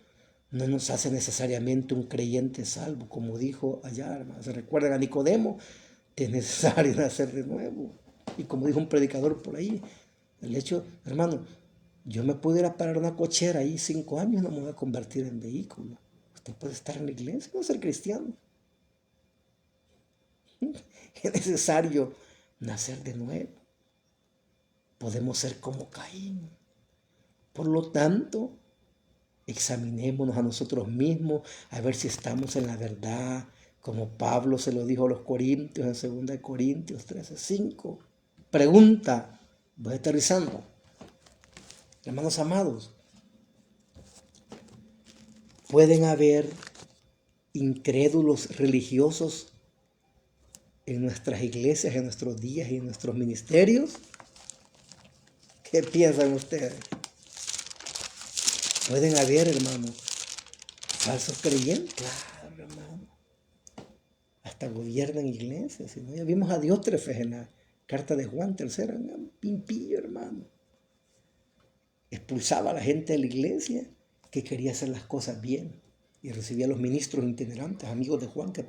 no nos hace necesariamente un creyente salvo, como dijo allá, hermano. ¿Se recuerdan a Nicodemo? Te es necesario nacer de nuevo. Y como dijo un predicador por ahí, el hecho, hermano, yo me puedo ir a parar una cochera ahí 5 años, no me voy a convertir en vehículo. Usted puede estar en la iglesia, no ser cristiano. Es necesario nacer de nuevo. Podemos ser como Caín. Por lo tanto, examinémonos a nosotros mismos a ver si estamos en la verdad, como Pablo se lo dijo a los Corintios en 2 Corintios 13:5. Pregunta, voy aterrizando. Hermanos amados, ¿pueden haber incrédulos religiosos en nuestras iglesias, en nuestros días y en nuestros ministerios? ¿Qué piensan ustedes? ¿Pueden haber, hermano, falsos creyentes? Claro, hermano. Hasta gobiernan iglesias. ¿No? Ya vimos a Diótrefes en la carta de Juan III, impío, hermano. Expulsaba a la gente de la iglesia que quería hacer las cosas bien. Y recibía a los ministros itinerantes, amigos de Juan, que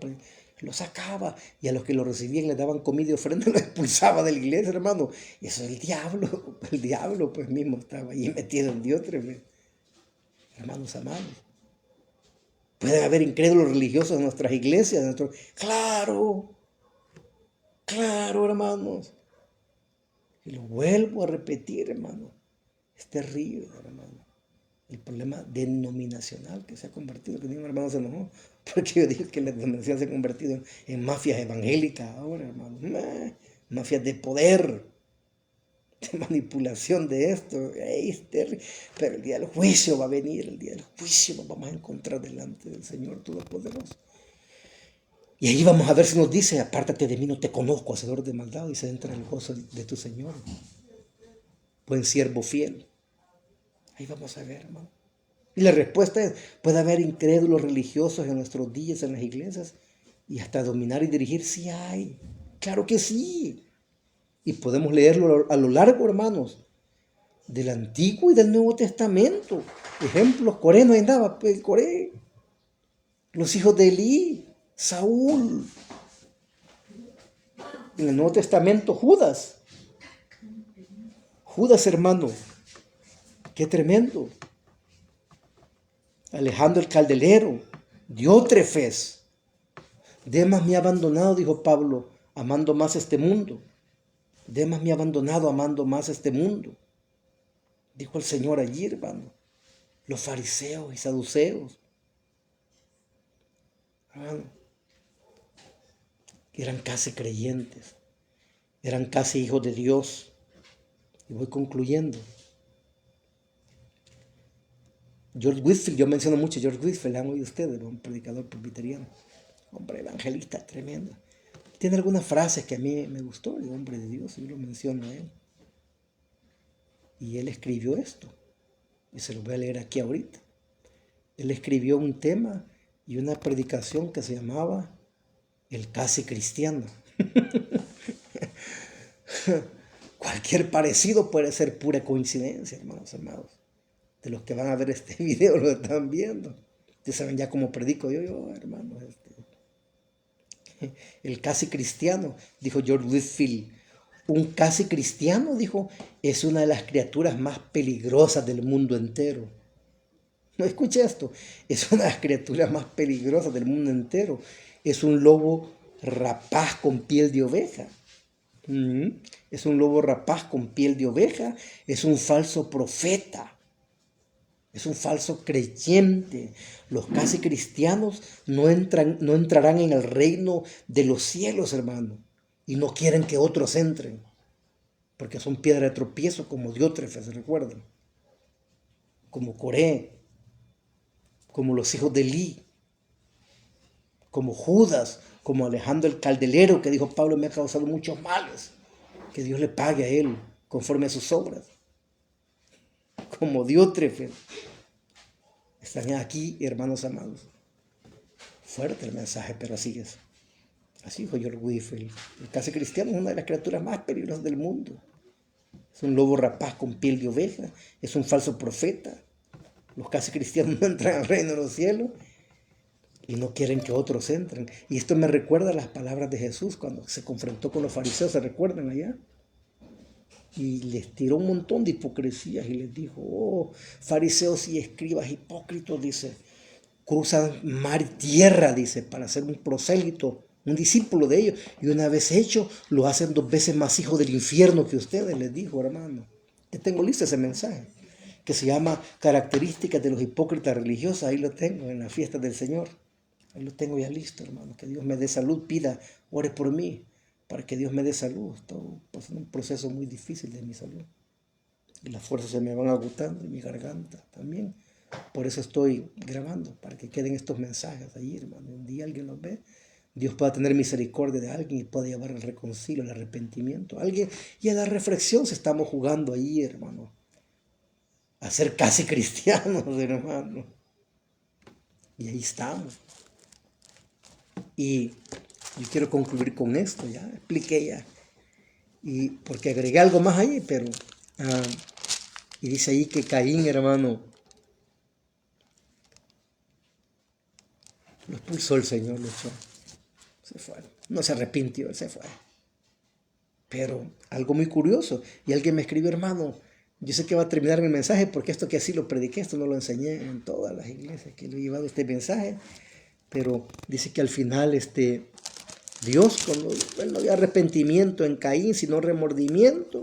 los sacaba. Y a los que lo recibían les daban comida y ofrenda, los expulsaba de la iglesia, hermano. Y eso es el diablo pues mismo estaba ahí metido en Diótrefes. Hermanos amados. Pueden haber incrédulos religiosos en nuestras iglesias. Claro, claro, hermanos. Y lo vuelvo a repetir, hermano. Es terrible, hermano. El problema denominacional que se ha convertido, que ningún hermano se enojó, porque yo dije que la denominación se ha convertido en mafias evangélicas ahora, hermano. Mafias de poder, de manipulación de esto. Es terrible. Pero el día del juicio va a venir, el día del juicio nos vamos a encontrar delante del Señor Todopoderoso. Y ahí vamos a ver si nos dice, apártate de mí, no te conozco, hacedor de maldad, y se entra en el gozo de tu Señor. Buen siervo fiel. Ahí vamos a ver, hermano. Y la respuesta es, puede haber incrédulos religiosos en nuestros días, en las iglesias, y hasta dominar y dirigir, sí hay. Claro que sí. Y podemos leerlo a lo largo, hermanos, del Antiguo y del Nuevo Testamento. Ejemplos, Coré no andaba, pues Coré. Los hijos de Elí, Saúl. En el Nuevo Testamento, Judas. Judas, hermano. Qué tremendo. Alejandro el Caldelero. Diótrefes. Demas me ha abandonado, dijo Pablo, amando más este mundo. Demas me ha abandonado amando más este mundo. Dijo el Señor allí, hermano. Los fariseos y saduceos. Hermano, eran casi creyentes, eran casi hijos de Dios. Y voy concluyendo. George Whitefield, yo menciono mucho a George Whitefield, han oído ustedes, un predicador presbiteriano, hombre evangelista tremendo. Tiene algunas frases que a mí me gustó, el hombre de Dios, y yo lo menciono a él. Y él escribió esto, y se lo voy a leer aquí ahorita. Él escribió un tema y una predicación que se llamaba El casi cristiano. Cualquier parecido puede ser pura coincidencia, hermanos amados. De los que van a ver este video lo están viendo. Ustedes saben ya cómo predico yo, hermanos. El casi cristiano, dijo George Whitefield. Un casi cristiano, dijo, es una de las criaturas más peligrosas del mundo entero. No escuche esto, es una de las criaturas más peligrosas del mundo entero. Es un lobo rapaz con piel de oveja. Es un lobo rapaz con piel de oveja. Es un falso profeta. Es un falso creyente. Los casi cristianos no entrarán en el reino de los cielos, hermano. Y no quieren que otros entren. Porque son piedra de tropiezo como Diótrefes, ¿se recuerdan? Como Coré. Como los hijos de Elí. Como Judas. Como Alejandro el Caldelero, que dijo: Pablo me ha causado muchos males. Que Dios le pague a él conforme a sus obras. Como Diótrefes. Están aquí, hermanos amados. Fuerte el mensaje, pero así es. Así dijo George Whitefield. El casi cristiano es una de las criaturas más peligrosas del mundo. Es un lobo rapaz con piel de oveja. Es un falso profeta. Los casi cristianos no entran al reino de los cielos y no quieren que otros entren. Y esto me recuerda a las palabras de Jesús cuando se confrontó con los fariseos. ¿Se recuerdan allá? Y les tiró un montón de hipocresías y les dijo: oh, fariseos y escribas hipócritas, dice, cruzan mar y tierra, dice, para ser un prosélito, un discípulo de ellos. Y una vez hecho, lo hacen 2 veces más hijo del infierno que ustedes, les dijo, hermano. Ya tengo listo ese mensaje, que se llama Características de los hipócritas religiosos. Ahí lo tengo, en la fiesta del Señor. Ahí lo tengo ya listo, hermano. Que Dios me dé salud, pida, ore por mí, para que Dios me dé salud. Estoy pasando un proceso muy difícil de mi salud. Y las fuerzas se me van agotando y mi garganta también. Por eso estoy grabando, para que queden estos mensajes allí, hermano. Un día alguien los ve, Dios pueda tener misericordia de alguien y pueda llevar al reconcilio, al arrepentimiento. Alguien, y a la reflexión se estamos jugando allí, hermano. A ser casi cristianos, hermano. Y ahí estamos. Y yo quiero concluir con esto, ya expliqué ya. Y porque agregué algo más ahí, pero... y dice ahí que Caín, hermano, lo expulsó el Señor, lo echó. Se fue. No se arrepintió, él se fue. Pero algo muy curioso. Y alguien me escribió: hermano, yo sé que va a terminar mi mensaje porque esto que así lo prediqué, esto no lo enseñé en todas las iglesias que le he llevado este mensaje. Pero dice que al final Dios, cuando no había arrepentimiento en Caín, sino remordimiento.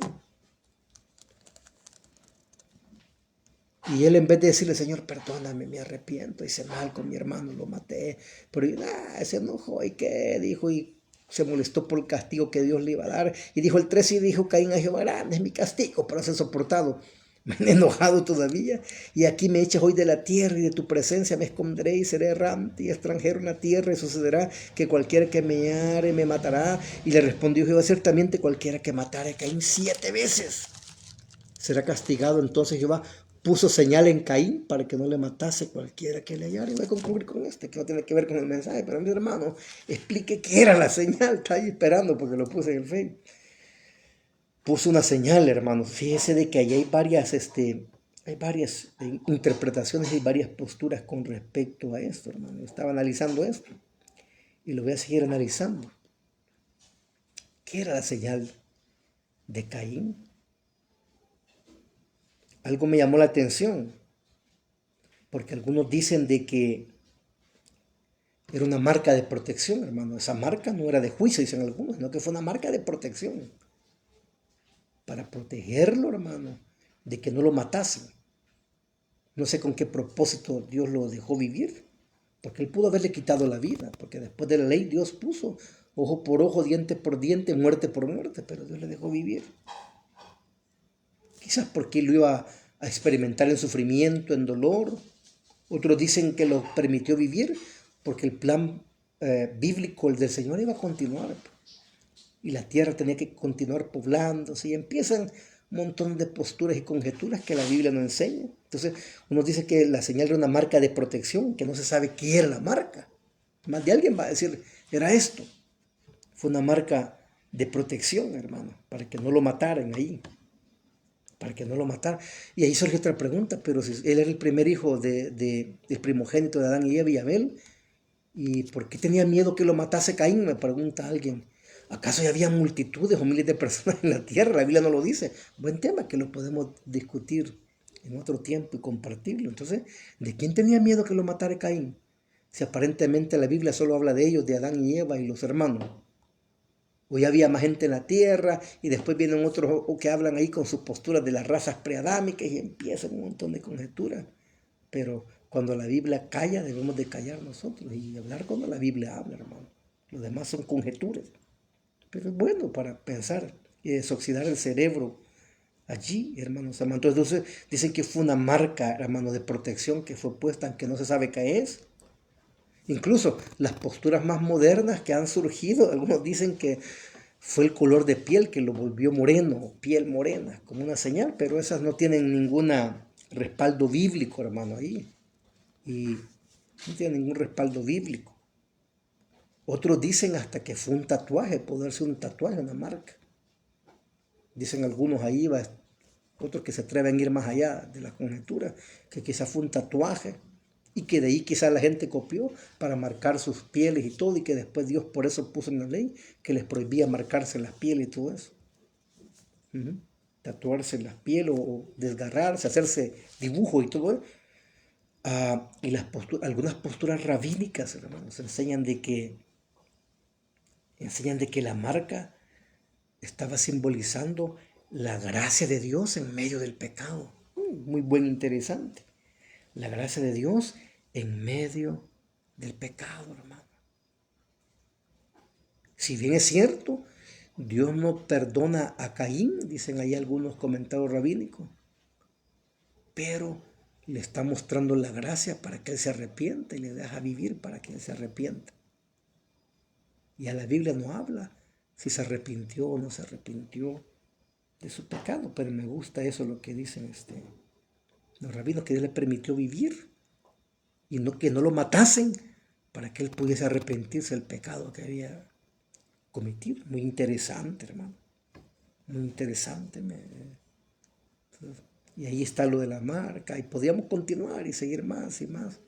Y él, en vez de decirle: Señor, perdóname, me arrepiento, hice mal con mi hermano, lo maté. Pero se enojó, ¿y qué? Dijo, y se molestó por el castigo que Dios le iba a dar. Y dijo el 13, y dijo Caín a Jehová: grande es mi castigo para ser soportado. Me he enojado todavía, y aquí me echas hoy de la tierra, y de tu presencia me esconderé, y seré errante y extranjero en la tierra, y sucederá que cualquiera que me hare me matará. Y le respondió Jehová: ciertamente cualquiera que matare a Caín 7 veces será castigado. Entonces Jehová puso señal en Caín para que no le matase cualquiera que le hallara. Y voy a concluir con que no tiene que ver con el mensaje, pero mi hermano, explique qué era la señal. Está ahí esperando porque lo puse en el Facebook. Puso una señal, hermano. Fíjese de que ahí hay varias interpretaciones y varias posturas con respecto a esto, hermano. Yo estaba analizando esto y lo voy a seguir analizando. ¿Qué era la señal de Caín? Algo me llamó la atención, porque algunos dicen de que era una marca de protección, hermano. Esa marca no era de juicio, dicen algunos, sino que fue una marca de protección. Para protegerlo, hermano, de que no lo matasen. No sé con qué propósito Dios lo dejó vivir, porque él pudo haberle quitado la vida, porque después de la ley Dios puso ojo por ojo, diente por diente, muerte por muerte, pero Dios le dejó vivir. Quizás porque lo iba a experimentar en sufrimiento, en dolor. Otros dicen que lo permitió vivir porque el plan bíblico, el del Señor, iba a continuar. Y la tierra tenía que continuar poblándose. Y empiezan un montón de posturas y conjeturas que la Biblia no enseña. Entonces, uno dice que la señal era una marca de protección, que no se sabe qué era la marca. Más de alguien va a decir, era esto. Fue una marca de protección, hermano, para que no lo mataran ahí. Para que no lo mataran. Y ahí surge otra pregunta, pero si él era el primer hijo del primogénito de Adán y Eva y Abel, ¿y por qué tenía miedo que lo matase Caín? Me pregunta alguien. ¿Acaso ya había multitudes o miles de personas en la tierra? La Biblia no lo dice. Buen tema que lo podemos discutir en otro tiempo y compartirlo. Entonces, ¿de quién tenía miedo que lo matara Caín? Si aparentemente la Biblia solo habla de ellos, de Adán y Eva y los hermanos. O ya había más gente en la tierra y después vienen otros que hablan ahí con sus posturas de las razas preadámicas y empiezan un montón de conjeturas. Pero cuando la Biblia calla, debemos de callar nosotros y hablar cuando la Biblia habla, hermano. Los demás son conjeturas. Pero es bueno para pensar y desoxidar el cerebro allí, hermanos. Entonces dicen que fue una marca, hermano, de protección que fue puesta, aunque no se sabe qué es. Incluso las posturas más modernas que han surgido, algunos dicen que fue el color de piel que lo volvió moreno, piel morena, como una señal, pero esas no tienen ningún respaldo bíblico, hermano, ahí. Y no tienen ningún respaldo bíblico. Otros dicen hasta que fue un tatuaje, poder ser un tatuaje, una marca. Dicen algunos ahí, otros que se atreven a ir más allá de la conjetura, que quizás fue un tatuaje y que de ahí quizás la gente copió para marcar sus pieles y todo, y que después Dios por eso puso en la ley que les prohibía marcarse las pieles y todo eso. Tatuarse las pieles o desgarrarse, hacerse dibujos y todo eso. Y algunas posturas rabínicas, hermanos, enseñan de que la marca estaba simbolizando la gracia de Dios en medio del pecado. Muy buen, interesante. La gracia de Dios en medio del pecado, hermano. Si bien es cierto, Dios no perdona a Caín, dicen ahí algunos comentarios rabínicos, pero le está mostrando la gracia para que él se arrepienta y le deja vivir para que él se arrepienta. Y a la Biblia no habla si se arrepintió o no se arrepintió de su pecado, pero me gusta eso lo que dicen los rabinos, que Dios le permitió vivir y que no lo matasen para que él pudiese arrepentirse del pecado que había cometido. Muy interesante, hermano, muy interesante. Y ahí está lo de la marca y podíamos continuar y seguir más y más,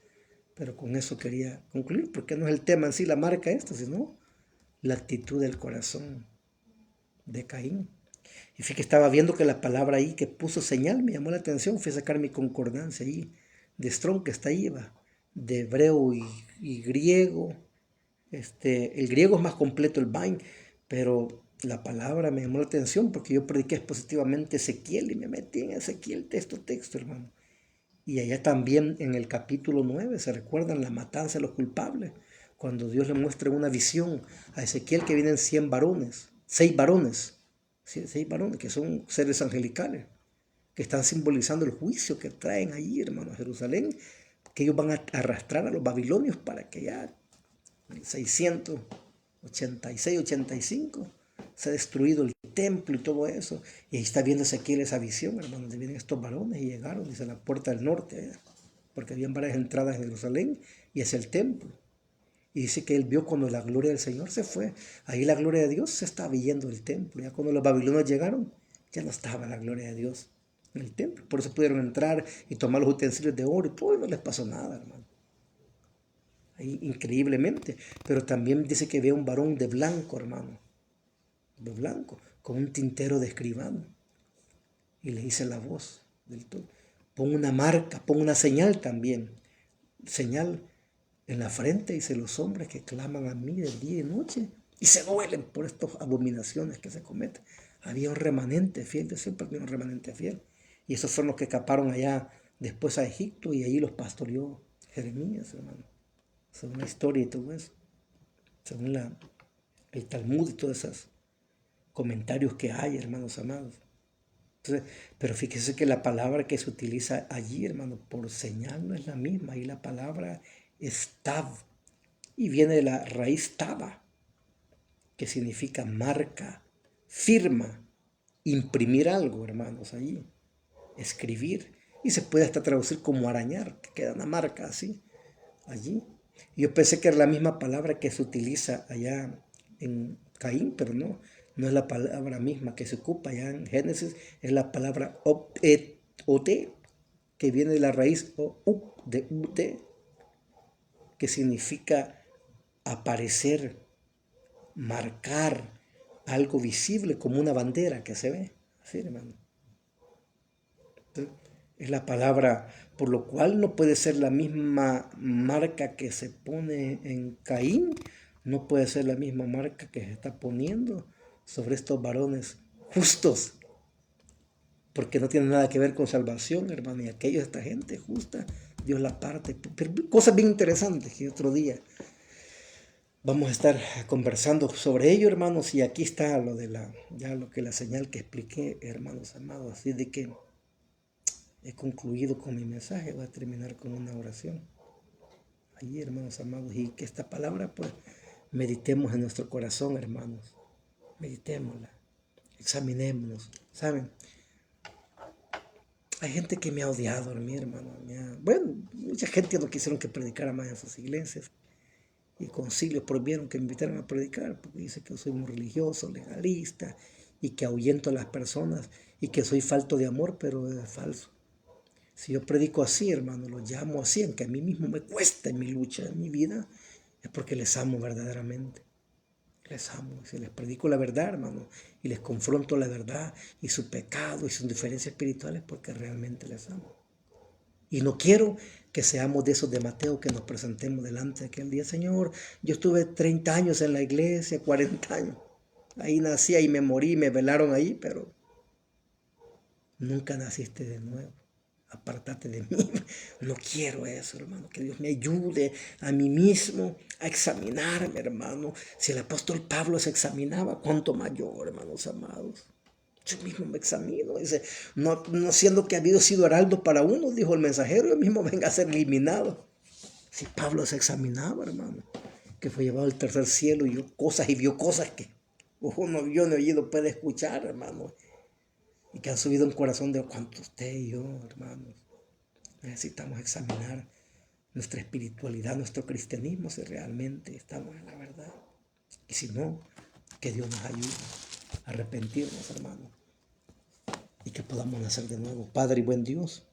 pero con eso quería concluir, porque no es el tema en sí la marca esta, sino la actitud del corazón de Caín. Y fíjate que estaba viendo que la palabra ahí que puso señal me llamó la atención. Fui a sacar mi concordancia ahí de Strong, que está ahí, va, de hebreo y griego. El griego es más completo, el Vine, pero la palabra me llamó la atención porque yo prediqué expositivamente Ezequiel y me metí en Ezequiel texto, hermano. Y allá también en el capítulo 9 se recuerdan la matanza de los culpables, cuando Dios le muestra una visión a Ezequiel que vienen 100 varones, 6 varones, 6 varones que son seres angelicales, que están simbolizando el juicio que traen allí, hermano, a Jerusalén, que ellos van a arrastrar a los babilonios para que ya en 686, 85 se ha destruido el templo y todo eso. Y ahí está viendo Ezequiel esa visión, hermano, donde vienen estos varones y llegaron, dice, a la puerta del norte, porque habían varias entradas en Jerusalén y hacia el templo. Y dice que él vio cuando la gloria del Señor se fue. Ahí la gloria de Dios se estaba yendo del templo. Ya cuando los babilonios llegaron, ya no estaba la gloria de Dios en el templo. Por eso pudieron entrar y tomar los utensilios de oro y todo, y no les pasó nada, hermano. Ahí, increíblemente. Pero también dice que ve un varón de blanco, hermano. De blanco, con un tintero de escribano. Y le dice la voz del todo: pon una marca, pon una señal también. Señal en la frente, dice, los hombres que claman a mí de día y noche y se duelen por estas abominaciones que se cometen. Había un remanente fiel, de siempre había un remanente fiel. Y esos fueron los que escaparon allá después a Egipto, y allí los pastoreó Jeremías, hermano. Según la historia y todo eso. Según el Talmud y todos esos comentarios que hay, hermanos amados. Entonces, pero fíjese que la palabra que se utiliza allí, hermano, por señal no es la misma. Ahí la palabra es tav y viene de la raíz taba, que significa marca, firma, imprimir algo, hermanos, allí, escribir. Y se puede hasta traducir como arañar, que queda una marca así, allí. Y yo pensé que era la misma palabra que se utiliza allá en Caín, pero no, no es la palabra misma que se ocupa allá en Génesis, es la palabra ote, que viene de la raíz de ute, que significa aparecer, marcar algo visible como una bandera que se ve. Así, hermano. Entonces, es la palabra, por lo cual no puede ser la misma marca que se pone en Caín, no puede ser la misma marca que se está poniendo sobre estos varones justos, porque no tiene nada que ver con salvación, hermano, y aquellos, esta gente justa, Dios la parte. Pero cosas bien interesantes que otro día vamos a estar conversando sobre ello, hermanos, y aquí está ya lo que la señal que expliqué, hermanos amados, así de que he concluido con mi mensaje, voy a terminar con una oración. Allí, hermanos amados, y que esta palabra, pues, meditemos en nuestro corazón, hermanos, meditémosla, examinémonos, ¿saben? Hay gente que me ha odiado a mí, hermano, bueno, mucha gente no quisieron que predicara más en sus iglesias, y concilios prohibieron que me invitaran a predicar, porque dice que soy muy religioso, legalista, y que ahuyento a las personas, y que soy falto de amor, pero es falso. Si yo predico así, hermano, lo llamo así, aunque a mí mismo me cuesta en mi lucha, en mi vida, es porque les amo verdaderamente. Les amo. Si les predico la verdad, hermano, y les confronto la verdad y su pecado y sus diferencias espirituales, porque realmente les amo. Y no quiero que seamos de esos de Mateo que nos presentemos delante de aquel día. Señor, yo estuve 30 años en la iglesia, 40 años. Ahí nací, ahí me morí, me velaron ahí, pero nunca naciste de nuevo. Apártate de mí. No quiero eso, hermano. Que Dios me ayude a mí mismo a examinarme, hermano. Si el apóstol Pablo se examinaba, ¿cuánto más yo, hermanos amados? Yo mismo me examino. Dice, no siendo que ha habido sido heraldo para uno, dijo el mensajero, yo mismo venga a ser eliminado. Si Pablo se examinaba, hermano, que fue llevado al tercer cielo y vio cosas que uno vio ni oído puede escuchar, hermano. Y que han subido en corazón de cuanto usted y yo, hermanos. Necesitamos examinar nuestra espiritualidad, nuestro cristianismo, si realmente estamos en la verdad. Y si no, que Dios nos ayude a arrepentirnos, hermanos, y que podamos nacer de nuevo. Padre y buen Dios,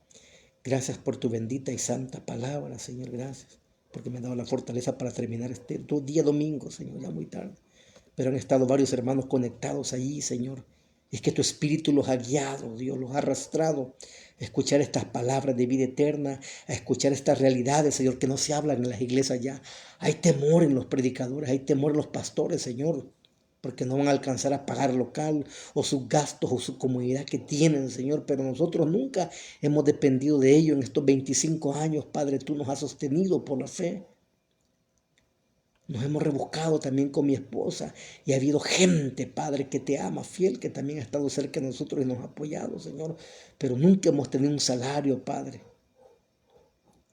gracias por tu bendita y santa palabra, Señor, gracias, porque me ha dado la fortaleza para terminar este día domingo, Señor, ya muy tarde. Pero han estado varios hermanos conectados allí, Señor. Es que tu Espíritu los ha guiado, Dios, los ha arrastrado a escuchar estas palabras de vida eterna, a escuchar estas realidades, Señor, que no se hablan en las iglesias ya. Hay temor en los predicadores, hay temor en los pastores, Señor, porque no van a alcanzar a pagar local o sus gastos o su comodidad que tienen, Señor. Pero nosotros nunca hemos dependido de ello en estos 25 años, Padre. Tú nos has sostenido por la fe. Nos hemos rebuscado también con mi esposa y ha habido gente, Padre, que te ama, fiel, que también ha estado cerca de nosotros y nos ha apoyado, Señor. Pero nunca hemos tenido un salario, Padre.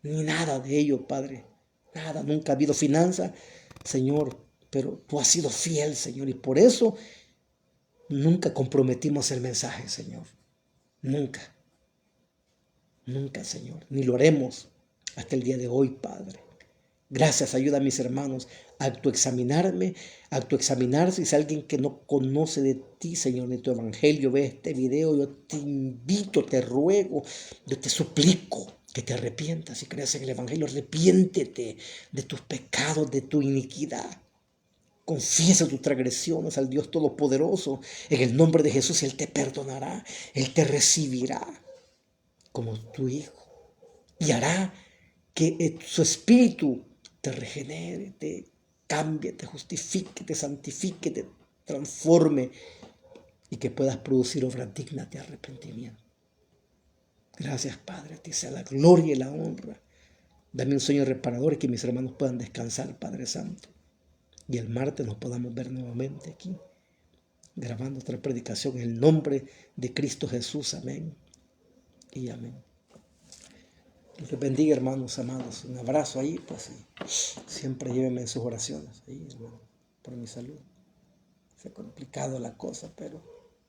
Ni nada de ello, Padre. Nada, nunca ha habido finanzas, Señor. Pero tú has sido fiel, Señor. Y por eso nunca comprometimos el mensaje, Señor. Nunca. Nunca, Señor. Ni lo haremos hasta el día de hoy, Padre. Gracias, ayuda a mis hermanos a autoexaminarme, a autoexaminarse. Si es alguien que no conoce de ti, Señor, de tu evangelio, ve este video, yo te invito, te ruego, yo te suplico que te arrepientas y creas en el evangelio. Arrepiéntete de tus pecados, de tu iniquidad. Confiesa tus transgresiones al Dios Todopoderoso. En el nombre de Jesús, Él te perdonará, Él te recibirá como tu hijo y hará que su espíritu te regenere, te cambie, te justifique, te santifique, te transforme y que puedas producir obras dignas de arrepentimiento. Gracias, Padre, a ti sea la gloria y la honra. Dame un sueño reparador y que mis hermanos puedan descansar, Padre Santo. y el martes nos podamos ver nuevamente aquí, grabando otra predicación en el nombre de Cristo Jesús. Amén y amén. Dios les bendiga, hermanos amados. Un abrazo ahí, pues, y siempre llévenme en sus oraciones, ahí, hermano, por mi salud. Se ha complicado la cosa, pero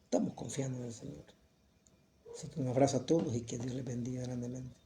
estamos confiando en el Señor. Así que un abrazo a todos y que Dios les bendiga grandemente.